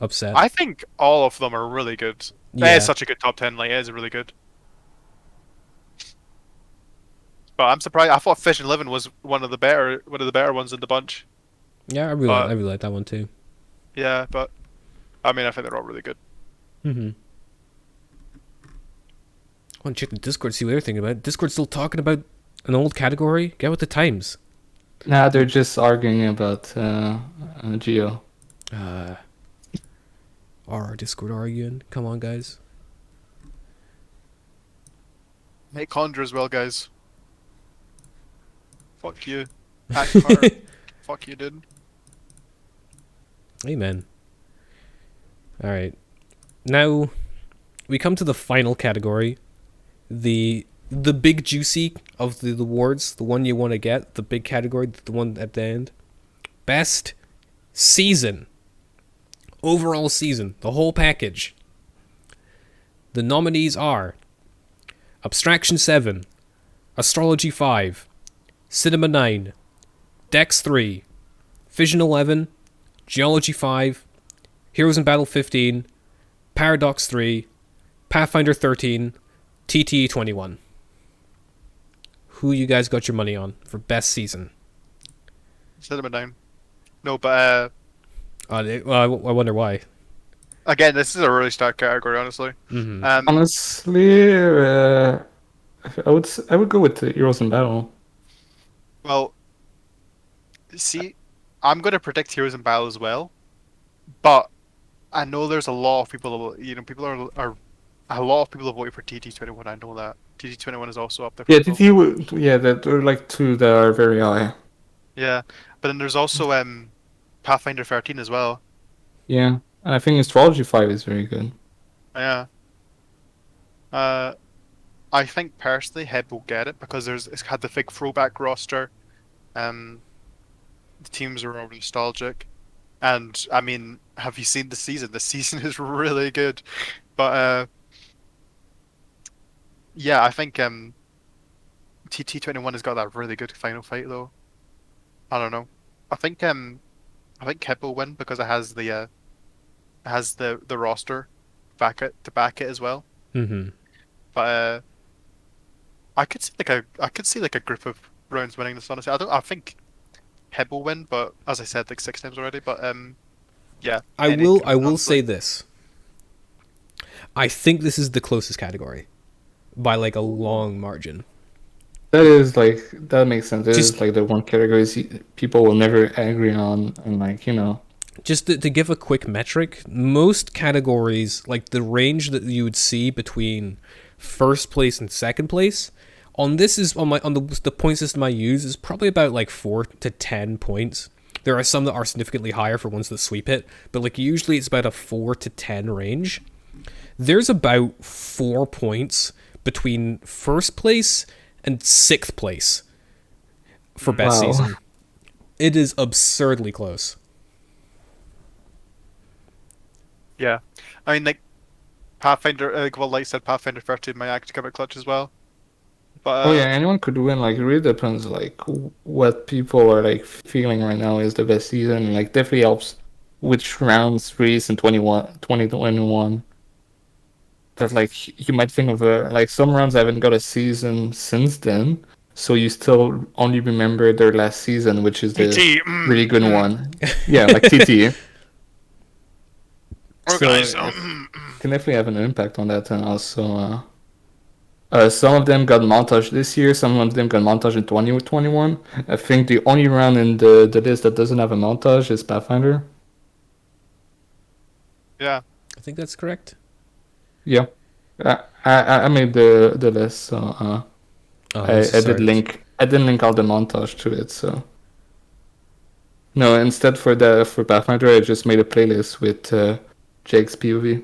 upset. I think all of them are really good. Yeah. It is such a good top 10, like, it is really good. But I'm surprised. I thought Fission 11 was one of the better ones in the bunch. Yeah, I really like that one too. Yeah, but I mean, I think they're all really good. Mm-hmm. I want to check the Discord, see what they're thinking about it. Discord's still talking about an old category? Get with the times. Nah, they're just arguing about Geo. Our Discord arguing. Come on, guys. Make Condra as well, guys. Fuck you. Act hard. Fuck you, dude. Amen. Alright. Now, we come to the final category. The big juicy of the awards. The one you want to get. The big category. The one at the end. Best season. Overall season. The whole package. The nominees are Abstraction 7, Astrology 5, Cinema 9, Dex 3, Fission 11, Geology 5, Heroes in Battle 15, Paradox 3, Pathfinder 13, TTE 21. Who you guys got your money on for best season? Cinema 9. No, but I wonder why. again, this is a really stark category, honestly. Mm-hmm. Honestly, I would go with the Heroes in Battle. Well, see, I'm going to predict Heroes in Battle as well, but I know there's a lot of people. People are a lot of people have voted for TT21. I know that TT21 is also up there. Yeah, that there are like two that are very high. Yeah, but then there's also Pathfinder 13 as well. Yeah, and I think Astrology 5 is very good. Yeah. I think personally Head will get it because it's had the big throwback roster. The teams are all nostalgic, and I mean, have you seen the season? The season is really good, but yeah, I think TT21 has got that really good final fight though. I don't know. I think Head will win because it has the roster to back it as well. Mm-hmm. But I could see like a group of rounds winning this. Honestly, I think Heb will win, but as I said like 6 times already. But yeah. I will say this. I think this is the closest category by like a long margin. That makes sense. This Just- is like the one category people will never agree on, and like, you know. Just to give a quick metric, most categories, like the range that you would see between first place and second place, on the point system I use is probably about like 4 to 10 points. There are some that are significantly higher for ones that sweep it, but like usually it's about a 4 to 10 range. There's about 4 points between first place and 6th place for best Wow. season. It is absurdly close. Yeah, I mean like Pathfinder, like what Light said, Pathfinder 13 might actually come at clutch as well. But Oh yeah, anyone could win. Like, it really depends. Like, what people are like feeling right now is the best season. And, like, definitely helps which rounds released in 2021. That like you might think of like some rounds haven't got a season since then, so you still only remember their last season, which is the TT, really good one. Yeah, like TT. Oh, So guys, it can definitely have an impact on that, and also Some of them got Montage this year, some of them got Montage in 2021. I think the only round in the list that doesn't have a Montage is Pathfinder. Yeah. I think that's correct. Yeah. I made the list, so I didn't link all the montage to it, so no, instead for Pathfinder I just made a playlist with Jake's POV.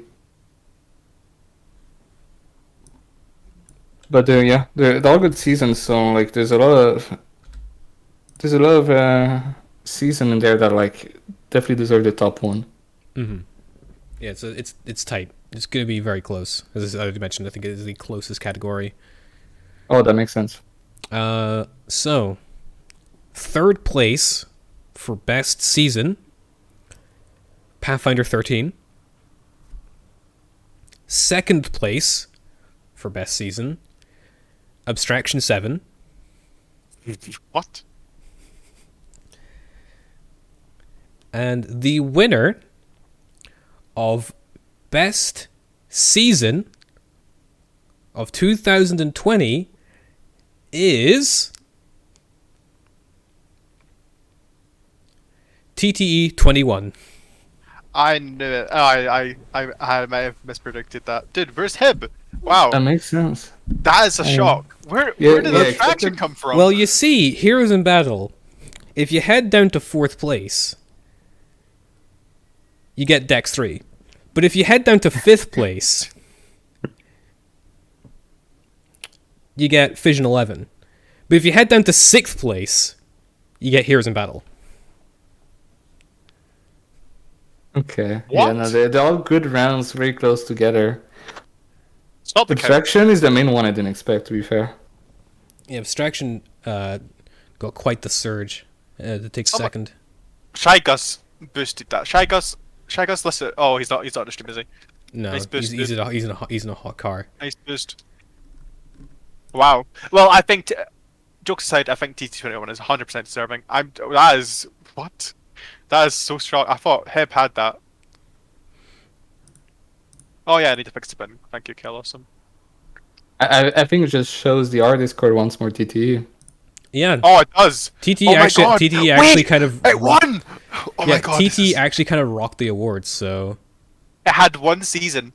But yeah, they're all good seasons, so like there's a lot of season in there that like definitely deserve the top one. Mm-hmm. Yeah, so it's tight. It's going to be very close. As I mentioned, I think it is the closest category. Oh, that makes sense. So, third place for best season, Pathfinder 13. Second place for best season, Abstraction 7. What? And the winner of best season of 2020 is TTE 21. I knew it. Oh, I might have mispredicted that. Dude, where's Hib? Wow, That makes sense. that is a shock. Where Yeah, did yeah, the traction except- come from? Well, you see, Heroes in Battle, if you head down to 4th place, you get Dex 3. But if you head down to 5th place, you get Fission 11. But if you head down to 6th place, you get Heroes in Battle. Okay. What? Yeah, no, they're all good rounds, very close together. It's not the count. Abstraction is the main one I didn't expect, to be fair. Yeah, Abstraction got quite the surge. It takes second. Shy Gus boosted that. Shy Gus, listen. Oh, he's not on the stream, is he? No, Nice boost, he's in a hot car. Nice boost. Wow. Well, I think, jokes aside, I think TT21 is 100% deserving. That is, what? That is so strong. I thought Hib had that. Oh yeah, I need to fix the bin. Thank you, Kill Awesome. I think it just shows the artist card wants more TTE. Yeah. Oh, it does. TT Oh my actually, God. TT actually Wait, kind of it won. Oh yeah, my God. this TT is- actually kind of rocked the awards. So It had one season,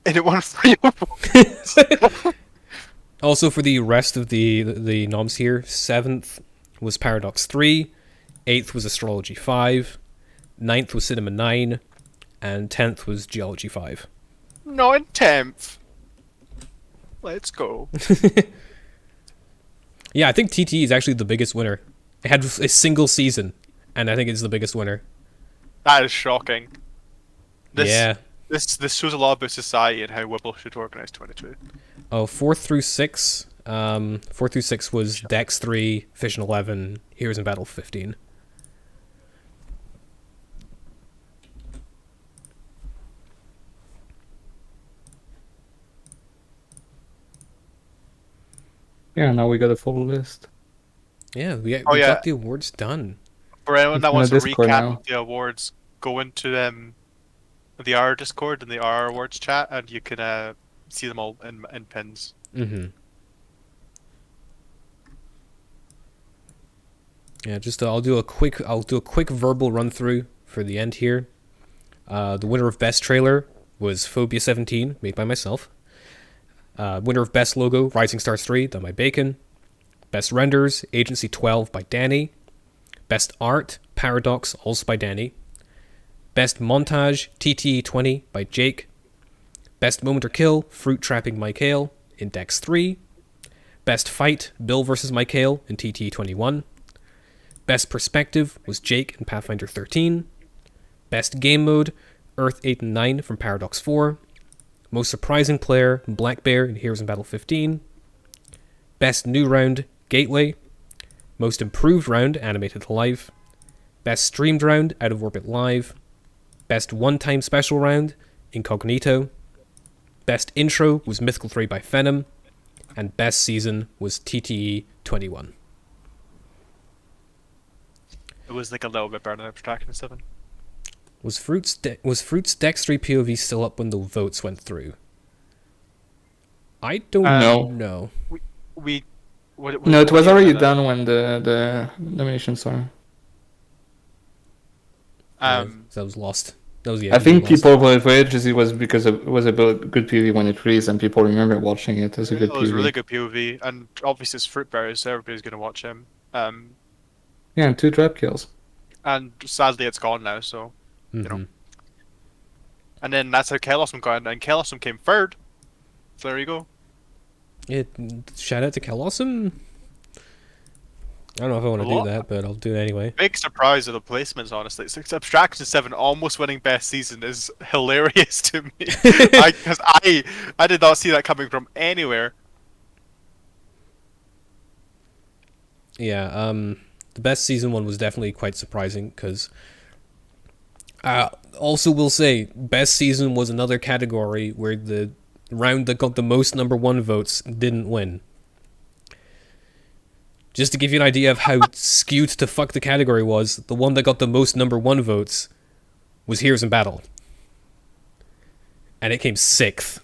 and it won 3 awards. also for the rest of the noms here, 7th was Paradox 3, 8th was Astrology 5, 9th was Cinema 9, and 10th was Geology 5. 9/10. Let's go. Yeah, I think TT is actually the biggest winner. It had a single season, and I think it's the biggest winner. That is shocking. Yeah. This shows a lot about society and how Wibble should organize 22. Oh, 4 through 6. 4 through 6 was Dex 3, Fission 11, Heroes in Battle 15. Yeah, now we got a full list. Yeah, we Oh, yeah. got the awards done. For anyone that It's in wants the to Discord recap now. of the awards, go into the R Discord and the R awards chat, and you can see them all in pins. Mm-hmm. Yeah, just I'll do a quick verbal run through for the end here. The winner of best trailer was Phobia 17, made by myself. Winner of best logo, Rising Stars 3, done by Bacon. Best renders, Agency 12 by Danny. Best art, Paradox, also by Danny. Best montage, TTE 20 by Jake. Best moment or kill, Fruit Trapping Michael in Dex 3. Best fight, Bill vs. Michael in TTE 21. Best perspective was Jake in Pathfinder 13. Best game mode, Earth 8 and 9 from Paradox 4. Most surprising player, Black Bear in Heroes in Battle 15. Best new round, Gateway. Most improved round, Animated to Life. Best streamed round, Out of Orbit Live. Best one-time special round, Incognito. Best intro was Mythical 3 by Phenom. And best season was TTE 21. It was like a little bit better than Abstraction 7. Was Fruit's Dex 3 POV still up when the votes went through? I don't No. know. We No, it what was year already that? done when the nominations are. That was lost. That was, yeah, I think completely lost. people voted just it was because it was a good PV when it released, and people remember watching it as a good It was really PV. good POV, and obviously it's Fruitberry, so everybody's gonna watch him. Yeah, and 2 trap kills. And sadly it's gone now, so you know. Mm-hmm. And then that's how Kelosum got in, and Kelosum came third. So there you go. Shout out to Kelosum. I don't know if I want A to do lot. that, but I'll do it anyway. Big surprise of the placements, honestly. It's Abstraction 7 almost winning best season is hilarious to me. Because I did not see that coming from anywhere. Yeah, the best season one was definitely quite surprising because. Also, will say best season was another category where the round that got the most number one votes didn't win. Just to give you an idea of how skewed to fuck the category was, the one that got the most number one votes was Heroes in Battle. And it came 6th.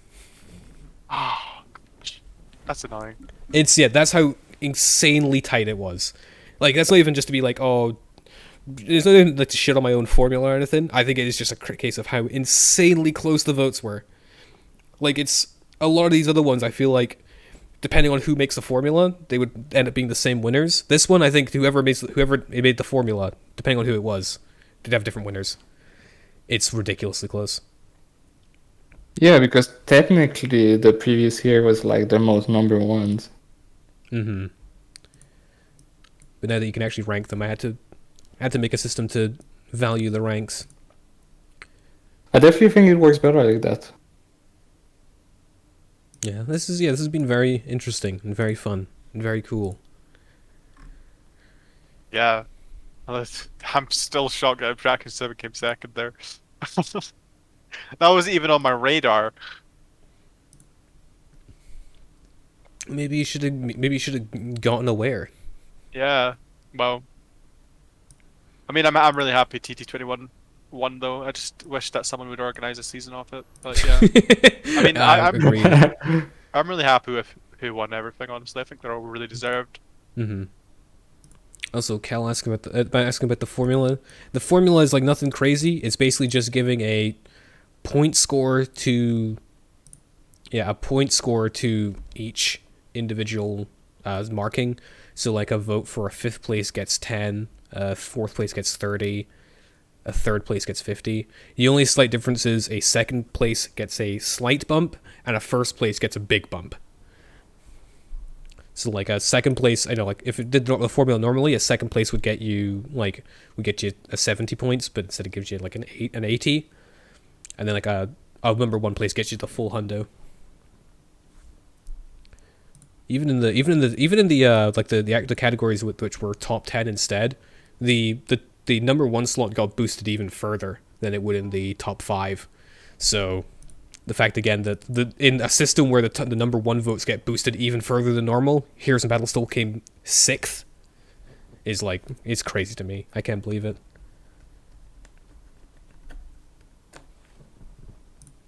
That's annoying. That's how insanely tight it was. Like, that's not even just to be like, oh, it's not even like to shit on my own formula or anything. I think it is just a case of how insanely close the votes were. Like, it's a lot of these other ones, I feel like, depending on who makes the formula, they would end up being the same winners. This one, I think whoever made the formula, depending on who it was, did have different winners. It's ridiculously close. Yeah, because technically the previous year was like the most number ones. Mm-hmm. But now that you can actually rank them, I had to make a system to value the ranks. I definitely think it works better like that. Yeah, this has been very interesting and very fun and very cool. Yeah. I'm still shocked that Abstraction 7 came second there. That wasn't even on my radar. Maybe you should have gotten aware. Yeah. Well. I mean, I'm really happy TT21 won though. I just wish that someone would organize a season off it. But yeah. I mean, Agreed. I'm really happy with who won everything. Honestly, I think they're all really deserved. Mm-hmm. Also, Cal asking about the formula. The formula is like nothing crazy. It's basically just giving a point score to each individual marking. So like a vote for a 5th place gets 10, a 4th place gets 30, a 3rd place gets 50. The only slight difference is a 2nd place gets a slight bump and a 1st place gets a big bump. So like a 2nd place, I know, like if it did the formula normally, a 2nd place would get you a 70 points, but instead it gives you like an 80, and then like a number 1 place gets you the full hundo. Even in the like the categories which were top 10 instead, the number 1 slot got boosted even further than it would in the top 5. So the fact again that in a system where the number 1 votes get boosted even further than normal, Heroes in Battle still came 6th is like, it's crazy to me. I can't believe it.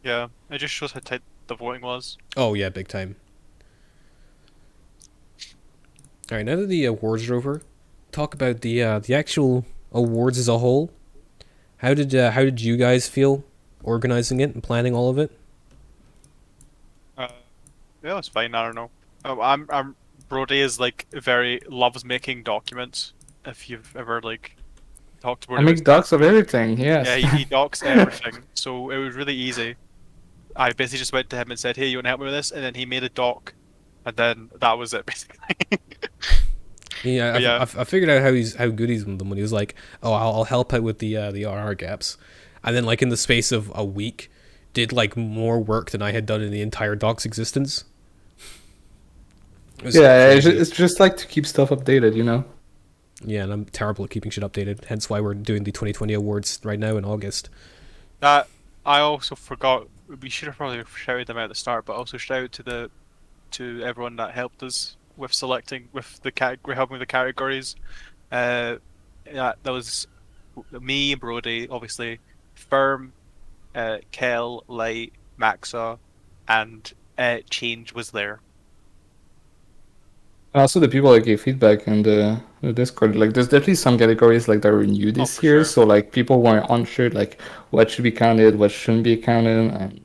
Yeah, it just shows how tight the voting was. Oh yeah, big time. All right, now that the awards are over, talk about the actual awards as a whole. How did you guys feel organizing it and planning all of it? Yeah, it's fine. I don't know. I'm Brody is like loves making documents. If you've ever like talked to I Brody, make docs of everything, yes. yeah, he docs everything, so it was really easy. I basically just went to him and said, "Hey, you want to help me with this?" And then he made a doc, and then that was it basically. Yeah, I figured out how good he's with them when he was like, "Oh, I'll help out with the RR gaps," and then like in the space of a week, did like more work than I had done in the entire doc's existence. Yeah, it's just like to keep stuff updated, you know? Yeah, and I'm terrible at keeping shit updated. Hence why we're doing the 2020 awards right now in August. I also forgot. We should have probably shouted them out at the start, but also shout out to everyone that helped us with selecting with helping with the categories. Yeah, that was me, Brody, obviously, Firm, Kel, Light, Maxa, and change was there. And also the people that gave feedback in the Discord, like there's definitely some categories like that were new this for year, sure. so like people were unsure like what should be counted, what shouldn't be counted, and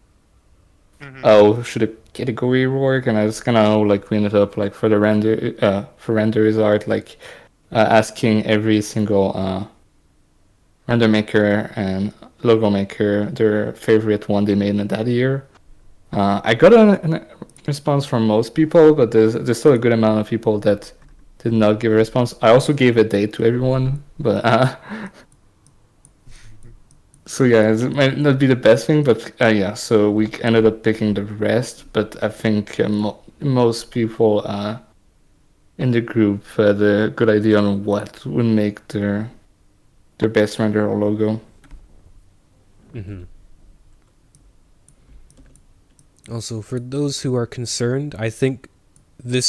how should a category work, and I just kind of like clean it up like for the renders art, like asking every single render maker and logo maker their favorite one they made in that year. I got a response from most people, but there's still a good amount of people that did not give a response. I also gave a date to everyone, but so yeah, it might not be the best thing, but yeah. So we ended up picking the rest, but I think most people in the group had a good idea on what would make their best render or logo. Mm-hmm. Also, for those who are concerned, I think the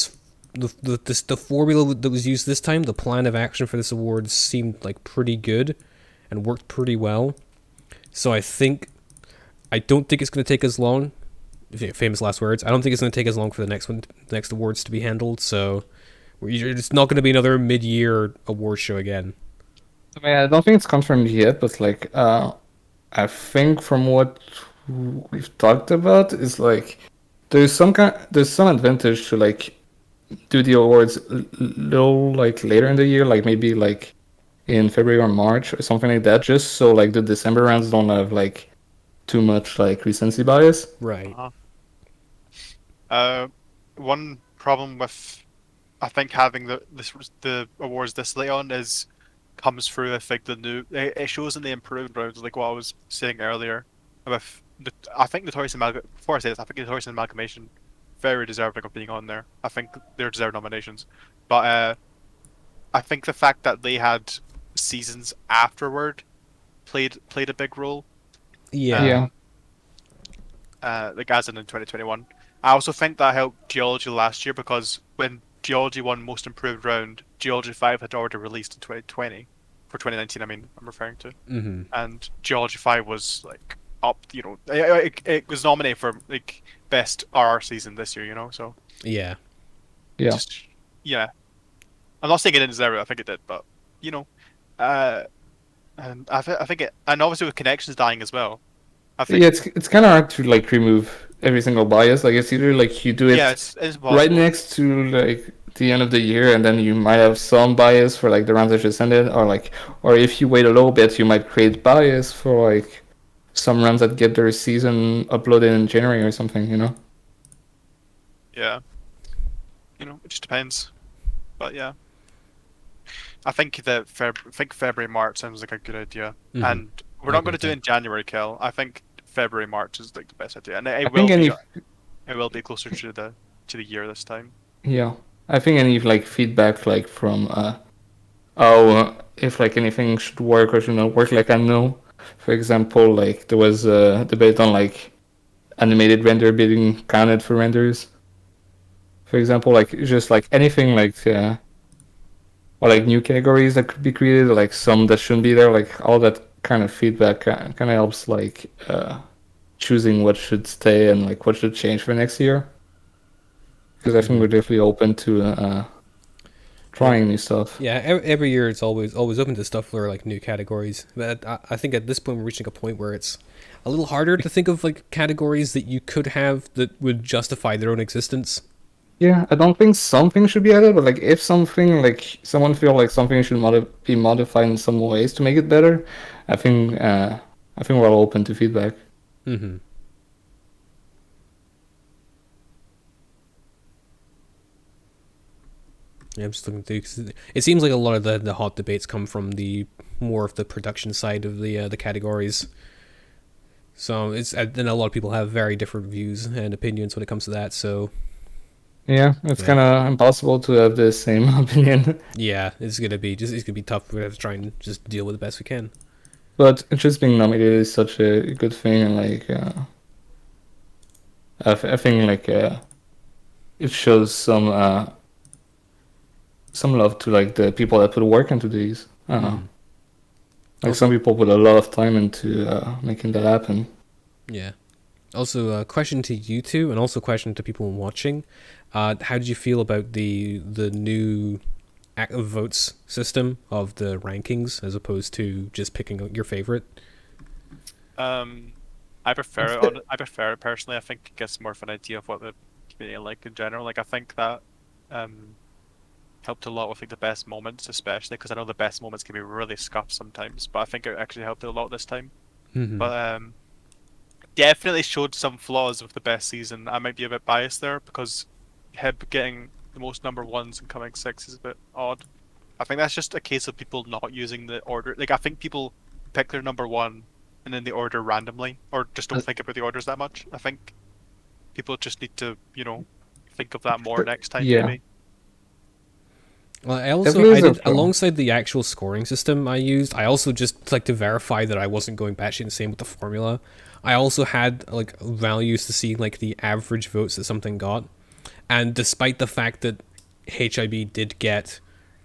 formula that was used this time, the plan of action for this award seemed like pretty good and worked pretty well. So I don't think it's going to take as long. Famous last words. I don't think it's going to take as long for the next awards to be handled. So it's not going to be another mid-year award show again. I mean, I don't think it's confirmed yet, but like, I think from what we've talked about is like, there's some advantage to like do the awards little like later in the year, like maybe like in February or March or something like that, just so like the December rounds don't have like too much like recency bias. Right. One problem with I think having the awards this late on comes through. I think it shows in the improved rounds, like what I was saying earlier. With I think Notorious before I say this, I think Notorious Amalgamation very deserving of being on there. I think they're deserved nominations, but I think the fact that they had seasons afterward played a big role. Yeah. Like as in 2021. I also think that helped Geology last year because when Geology won Most Improved Round, Geology 5 had already released in 2020. For 2019, I mean, I'm referring to. Mm-hmm. And Geology 5 was like up, it was nominated for like best RR season this year, so. Yeah. Just, yeah. I'm not saying it didn't deserve it, I think it did, but, and I think it, and obviously with connections dying as well. I think, Yeah, it's kind of hard to like remove every single bias. Like it's either like you do it it's right possible. next to like the end of the year, and then you might have some bias for like the rounds that just ended, or if you wait a little bit, you might create bias for like some runs that get their season uploaded in January or something. Yeah. It just depends. But yeah. I think February, March sounds like a good idea. Mm-hmm. And we're not going to do it in January, Kel. I think February, March is like the best idea. And it will be closer to the year this time. Yeah, I think any like feedback like from if like anything should work or should not work. Like I know, for example, like there was a debate on like animated render being counted for renders. For example, like just like anything like or like new categories that could be created, or like some that shouldn't be there. Like all that kind of feedback kind of helps like choosing what should stay and like what should change for next year. Because I think we're definitely open to trying new stuff. Yeah, every year it's always open to stuff for like new categories. But I think at this point we're reaching a point where it's a little harder to think of like categories that you could have that would justify their own existence. Yeah, I don't think something should be added, but like if something like someone feel like something should be modified in some ways to make it better, I think we're all open to feedback. Mm-hmm. Yeah, I'm just looking through. 'Cause it seems like a lot of the hot debates come from the more of the production side of the categories. So then a lot of people have very different views and opinions when it comes to that. So Yeah, it's kind of impossible to have the same opinion. yeah, it's gonna be tough. We have to try and just deal with it best we can. But just being nominated is such a good thing, and like I think like it shows some love to like the people that put work into these. I don't know. Like some people put a lot of time into making that happen. Yeah. Also, a question to you two, and also a question to people watching. How did you feel about the new votes system of the rankings as opposed to just picking your favorite? I prefer it. I prefer it personally. I think it gives more of an idea of what the community like in general. Like I think that um helped a lot with like the best moments, especially because I know the best moments can be really scuffed sometimes. But I think it actually helped a lot this time. Mm-hmm. But definitely showed some flaws with the best season. I might be a bit biased there because him getting the most number ones and coming sixth is a bit odd. I think that's just a case of people not using the order. Like I think people pick their number one and then they order randomly, or just don't think about the orders that much. I think people just need to, think of that more next time, Yeah. maybe. Well, Definitely I is a did pro. alongside the actual scoring system I used. I also just like to verify that I wasn't going batshit insane with the formula. I also had like values to see like the average votes that something got, and despite the fact that HIB did get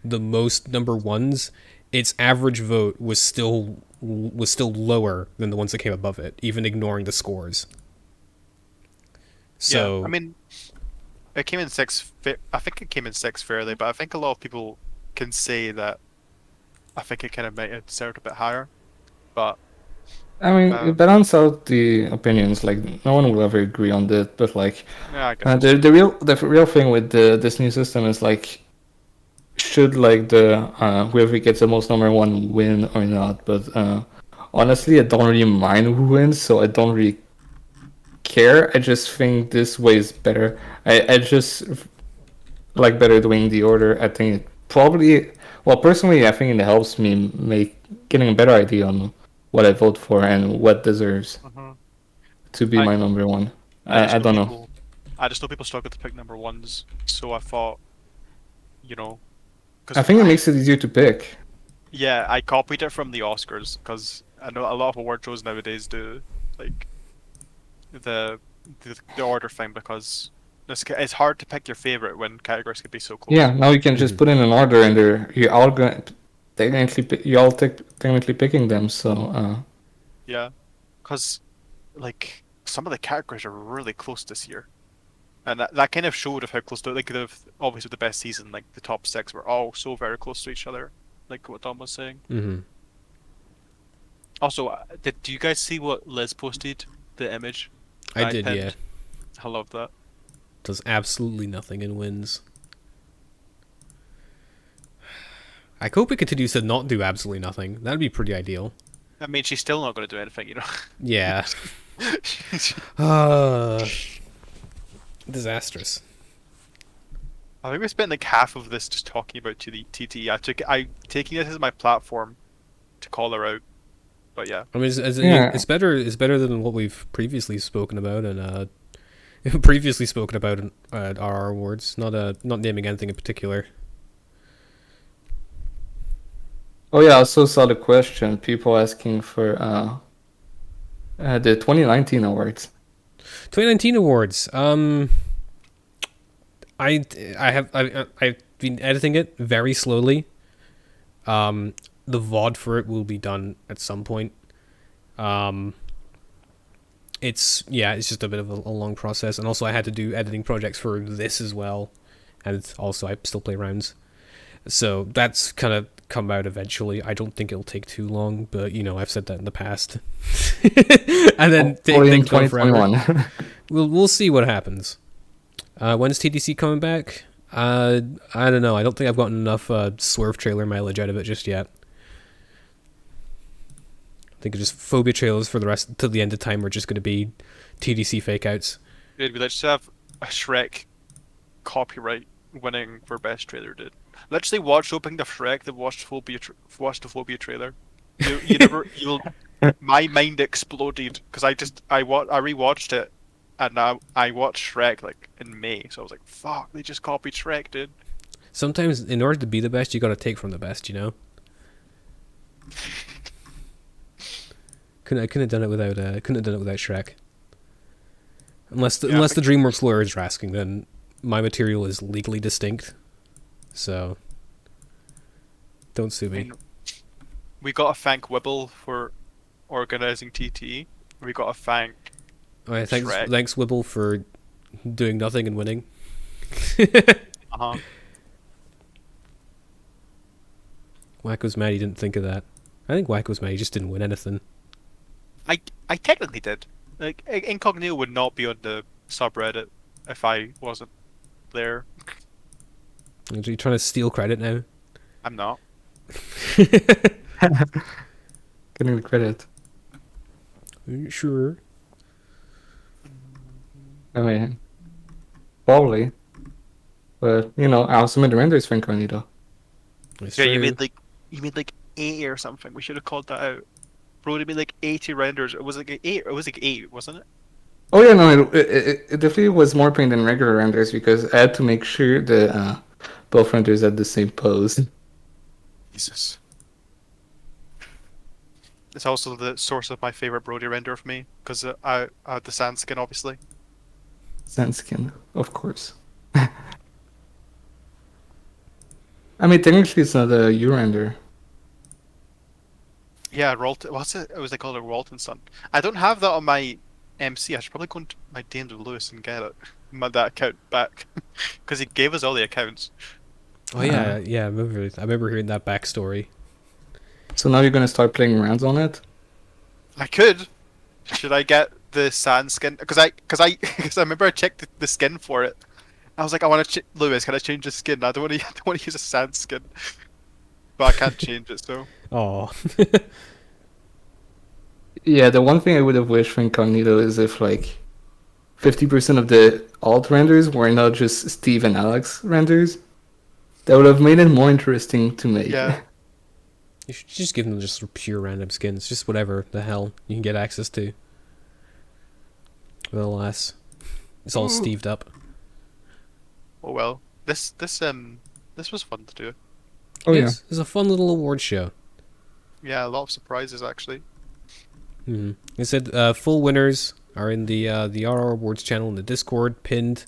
the most number ones, its average vote was still lower than the ones that came above it, even ignoring the scores. Yeah, So I mean, it came in sixth. I think it came in sixth fairly, but I think a lot of people can say that I think it kind of might have deserved a bit higher. But I mean, it um, balances out the opinions. Like no one will ever agree on that, but like yeah, I guess that's the true. real thing with this new system is like should like the whoever gets the most number one win or not. But honestly, I don't really mind who wins, so I don't really care. I just think this way is better. I just like better doing the order. I think it probably, well, personally, I think it helps me make getting a better idea on what I vote for and what deserves Hmm. to be I my number one. I just I know don't know. people. I just know people struggle to pick number ones, so I thought, you know, I because think it makes it easier to pick. yeah, I copied it from the Oscars because I know a lot of award shows nowadays do like the the order thing because it's hard to pick your favorite when categories can be so Yeah, close. now you can just mhm. put in an order and you're all going you're all technically picking them. So Yeah, because like some of the categories are really close this year, and that kind of showed of how close to like obviously the best season, like the top six were all so very close to each other, like what Dom was saying. Mhm. Also, do you guys see what Liz posted? The image I that I did, yeah. pinned. I love that. Does absolutely nothing and wins. I hope it continues to not do absolutely nothing. That'd be pretty ideal. I mean, she's still not going to do anything, Yeah. She- Uh, disastrous. I think we spent like half of this just talking about to the TTE. I taking it as my platform to call her out. But yeah, I mean, yeah, it's better. It's better than what we've previously spoken about, and previously spoken about in our awards. Not naming anything in particular. oh yeah, I also saw the question. People asking for the 2019 awards. 2019 awards. I've been editing it very slowly. The VOD for it will be done at some point. It's just a bit of a long process, and also I had to do editing projects for this as well, and also I still play rounds, so that's kind of come out eventually. I don't think it'll take too long, but I've said that in the past, and then Hopefully in things go forever. 2021. We'll see what happens. When's TDC coming back? I don't know. I don't think I've gotten enough Swerve trailer mileage out of it just yet. I think just phobia trailers for the rest till the end of time are just going to be TDC fake outs. it'd be let's have a Shrek copyright winning for best trailer. Dude, literally watch opening the Shrek, then watch the Phobia trailer. You never you'll. My mind exploded because I rewatched it, and now I watched Shrek like in May, so I was like, fuck, they just copied Shrek, dude. Sometimes, in order to be the best, you got to take from the best. Couldn't have done it without Shrek. Unless Yeah, I the think DreamWorks lawyers are asking, then my material is legally distinct. So don't sue I me. mean, we gotta thank Wibble for organizing TTE. We gotta thank Oh, yeah, thanks, Shrek. thanks, Wibble, for doing nothing and winning. Uh-huh. Wacko's mad he didn't think of that. I think Wacko's mad he just didn't win anything. I technically did. Like, Incognito would not be on the subreddit if I wasn't there. Are you trying to steal credit now? I'm not. Getting the credit. Sure. I mean, probably. But, you know, I also made the renders for Incognito. It's Yeah, true. you made like 80 or something. We should have called that out. Bro, you made like 80 renders. It was like 8. It was like 8, wasn't it? Oh yeah, no, it definitely was more pain than regular renders because I had to make sure the both renders had the same pose. Jesus. It's also the source of my favorite Brody render of me because I had the sand skin, obviously. Sandskin, of course. I mean, technically it's not a U render. Yeah, what's it? It was like called a Walton Sun. I don't have that on my MC. I should probably go into my Dames with Lewis and get it. That account back because he gave us all the accounts. Oh yeah, yeah. I remember hearing that backstory. So now you're gonna start playing rounds on it? I could. Should I get the sand skin? Because I remember I checked the skin for it. I was like, I want to Lewis. Can I change the skin? I don't want to. I don't want to use a sand skin, but I can't change it. So Oh. Yeah, the one thing I would have wished for Incognito is if like 50% of the alt renders were not just Steve and Alex renders. That would have made it more interesting to make. yeah. You should just give them just pure random skins, just whatever the hell you can get access to. But alas, it's all steved up. Oh well. This was fun to do. Oh yeah. Yes, it's a fun little award show. Yeah, a lot of surprises actually. It said full winners are in the RR Awards channel in the Discord, pinned,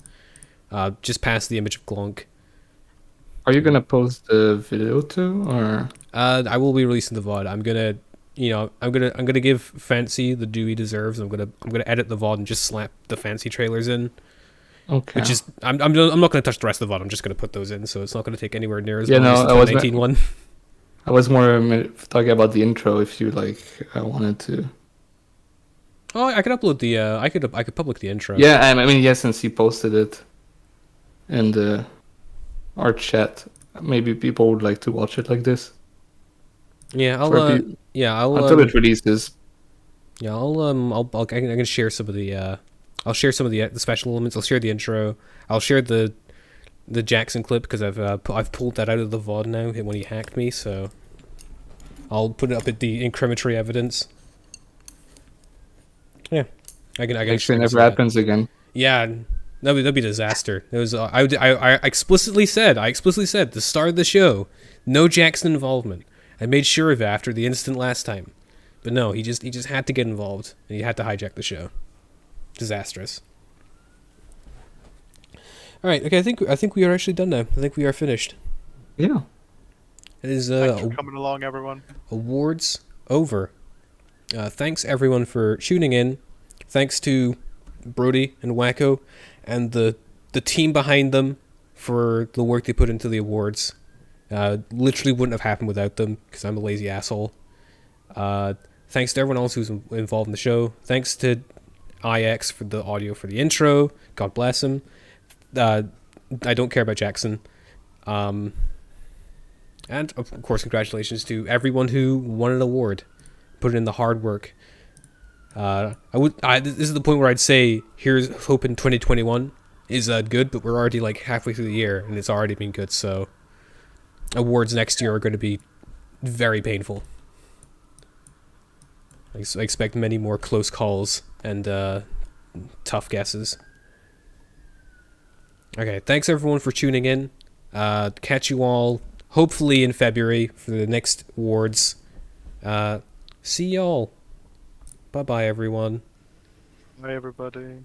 just past the image of Glonk. Are you gonna post the video too, or? I will be releasing the VOD. I'm gonna give Fancy the due he deserves. I'm gonna edit the VOD and just slap the Fancy trailers in. Okay. Which is I'm not gonna touch the rest of the VOD. I'm just gonna put those in, so it's not gonna take anywhere near as Yeah, long no, as the I was 2019 one. I was more talking about the intro. If you like, I wanted to. Oh, I could upload the I could public the intro. Yeah, I mean, yeah, since you posted it in our chat, maybe people would like to watch it like this. Yeah, Until it releases. Yeah, I can share some of the I'll share some of the special elements. I'll share the intro. I'll share the Jackson clip because I've pulled that out of the VOD now when he hacked me. So I'll put it up at the incriminatory evidence. Yeah, I can. Make sure it never happens again. Yeah, that'd be a disaster. It was I explicitly said the start of the show, no Jackson involvement. I made sure of it after the incident last time, but no, he just had to get involved and he had to hijack the show. Disastrous. All right, okay. I think we are actually done now. I think we are finished. Yeah. It is Thanks for coming along, everyone. awards over. Thanks everyone for tuning in. Thanks to Brody and Wacko and the team behind them for the work they put into the awards. Literally wouldn't have happened without them because I'm a lazy asshole. Thanks to everyone else who's involved in the show. Thanks to IX for the audio for the intro. God bless him. I don't care about Jackson. And of course, congratulations to everyone who won an award. Put in the hard work. This is the point where I'd say here's hoping 2021 is good, but we're already like halfway through the year and it's already been good. So awards next year are going to be very painful. I expect many more close calls and tough guesses. Okay, thanks everyone for tuning in. Catch you all hopefully in February for the next awards. See y'all. Bye-bye, everyone. Bye, everybody.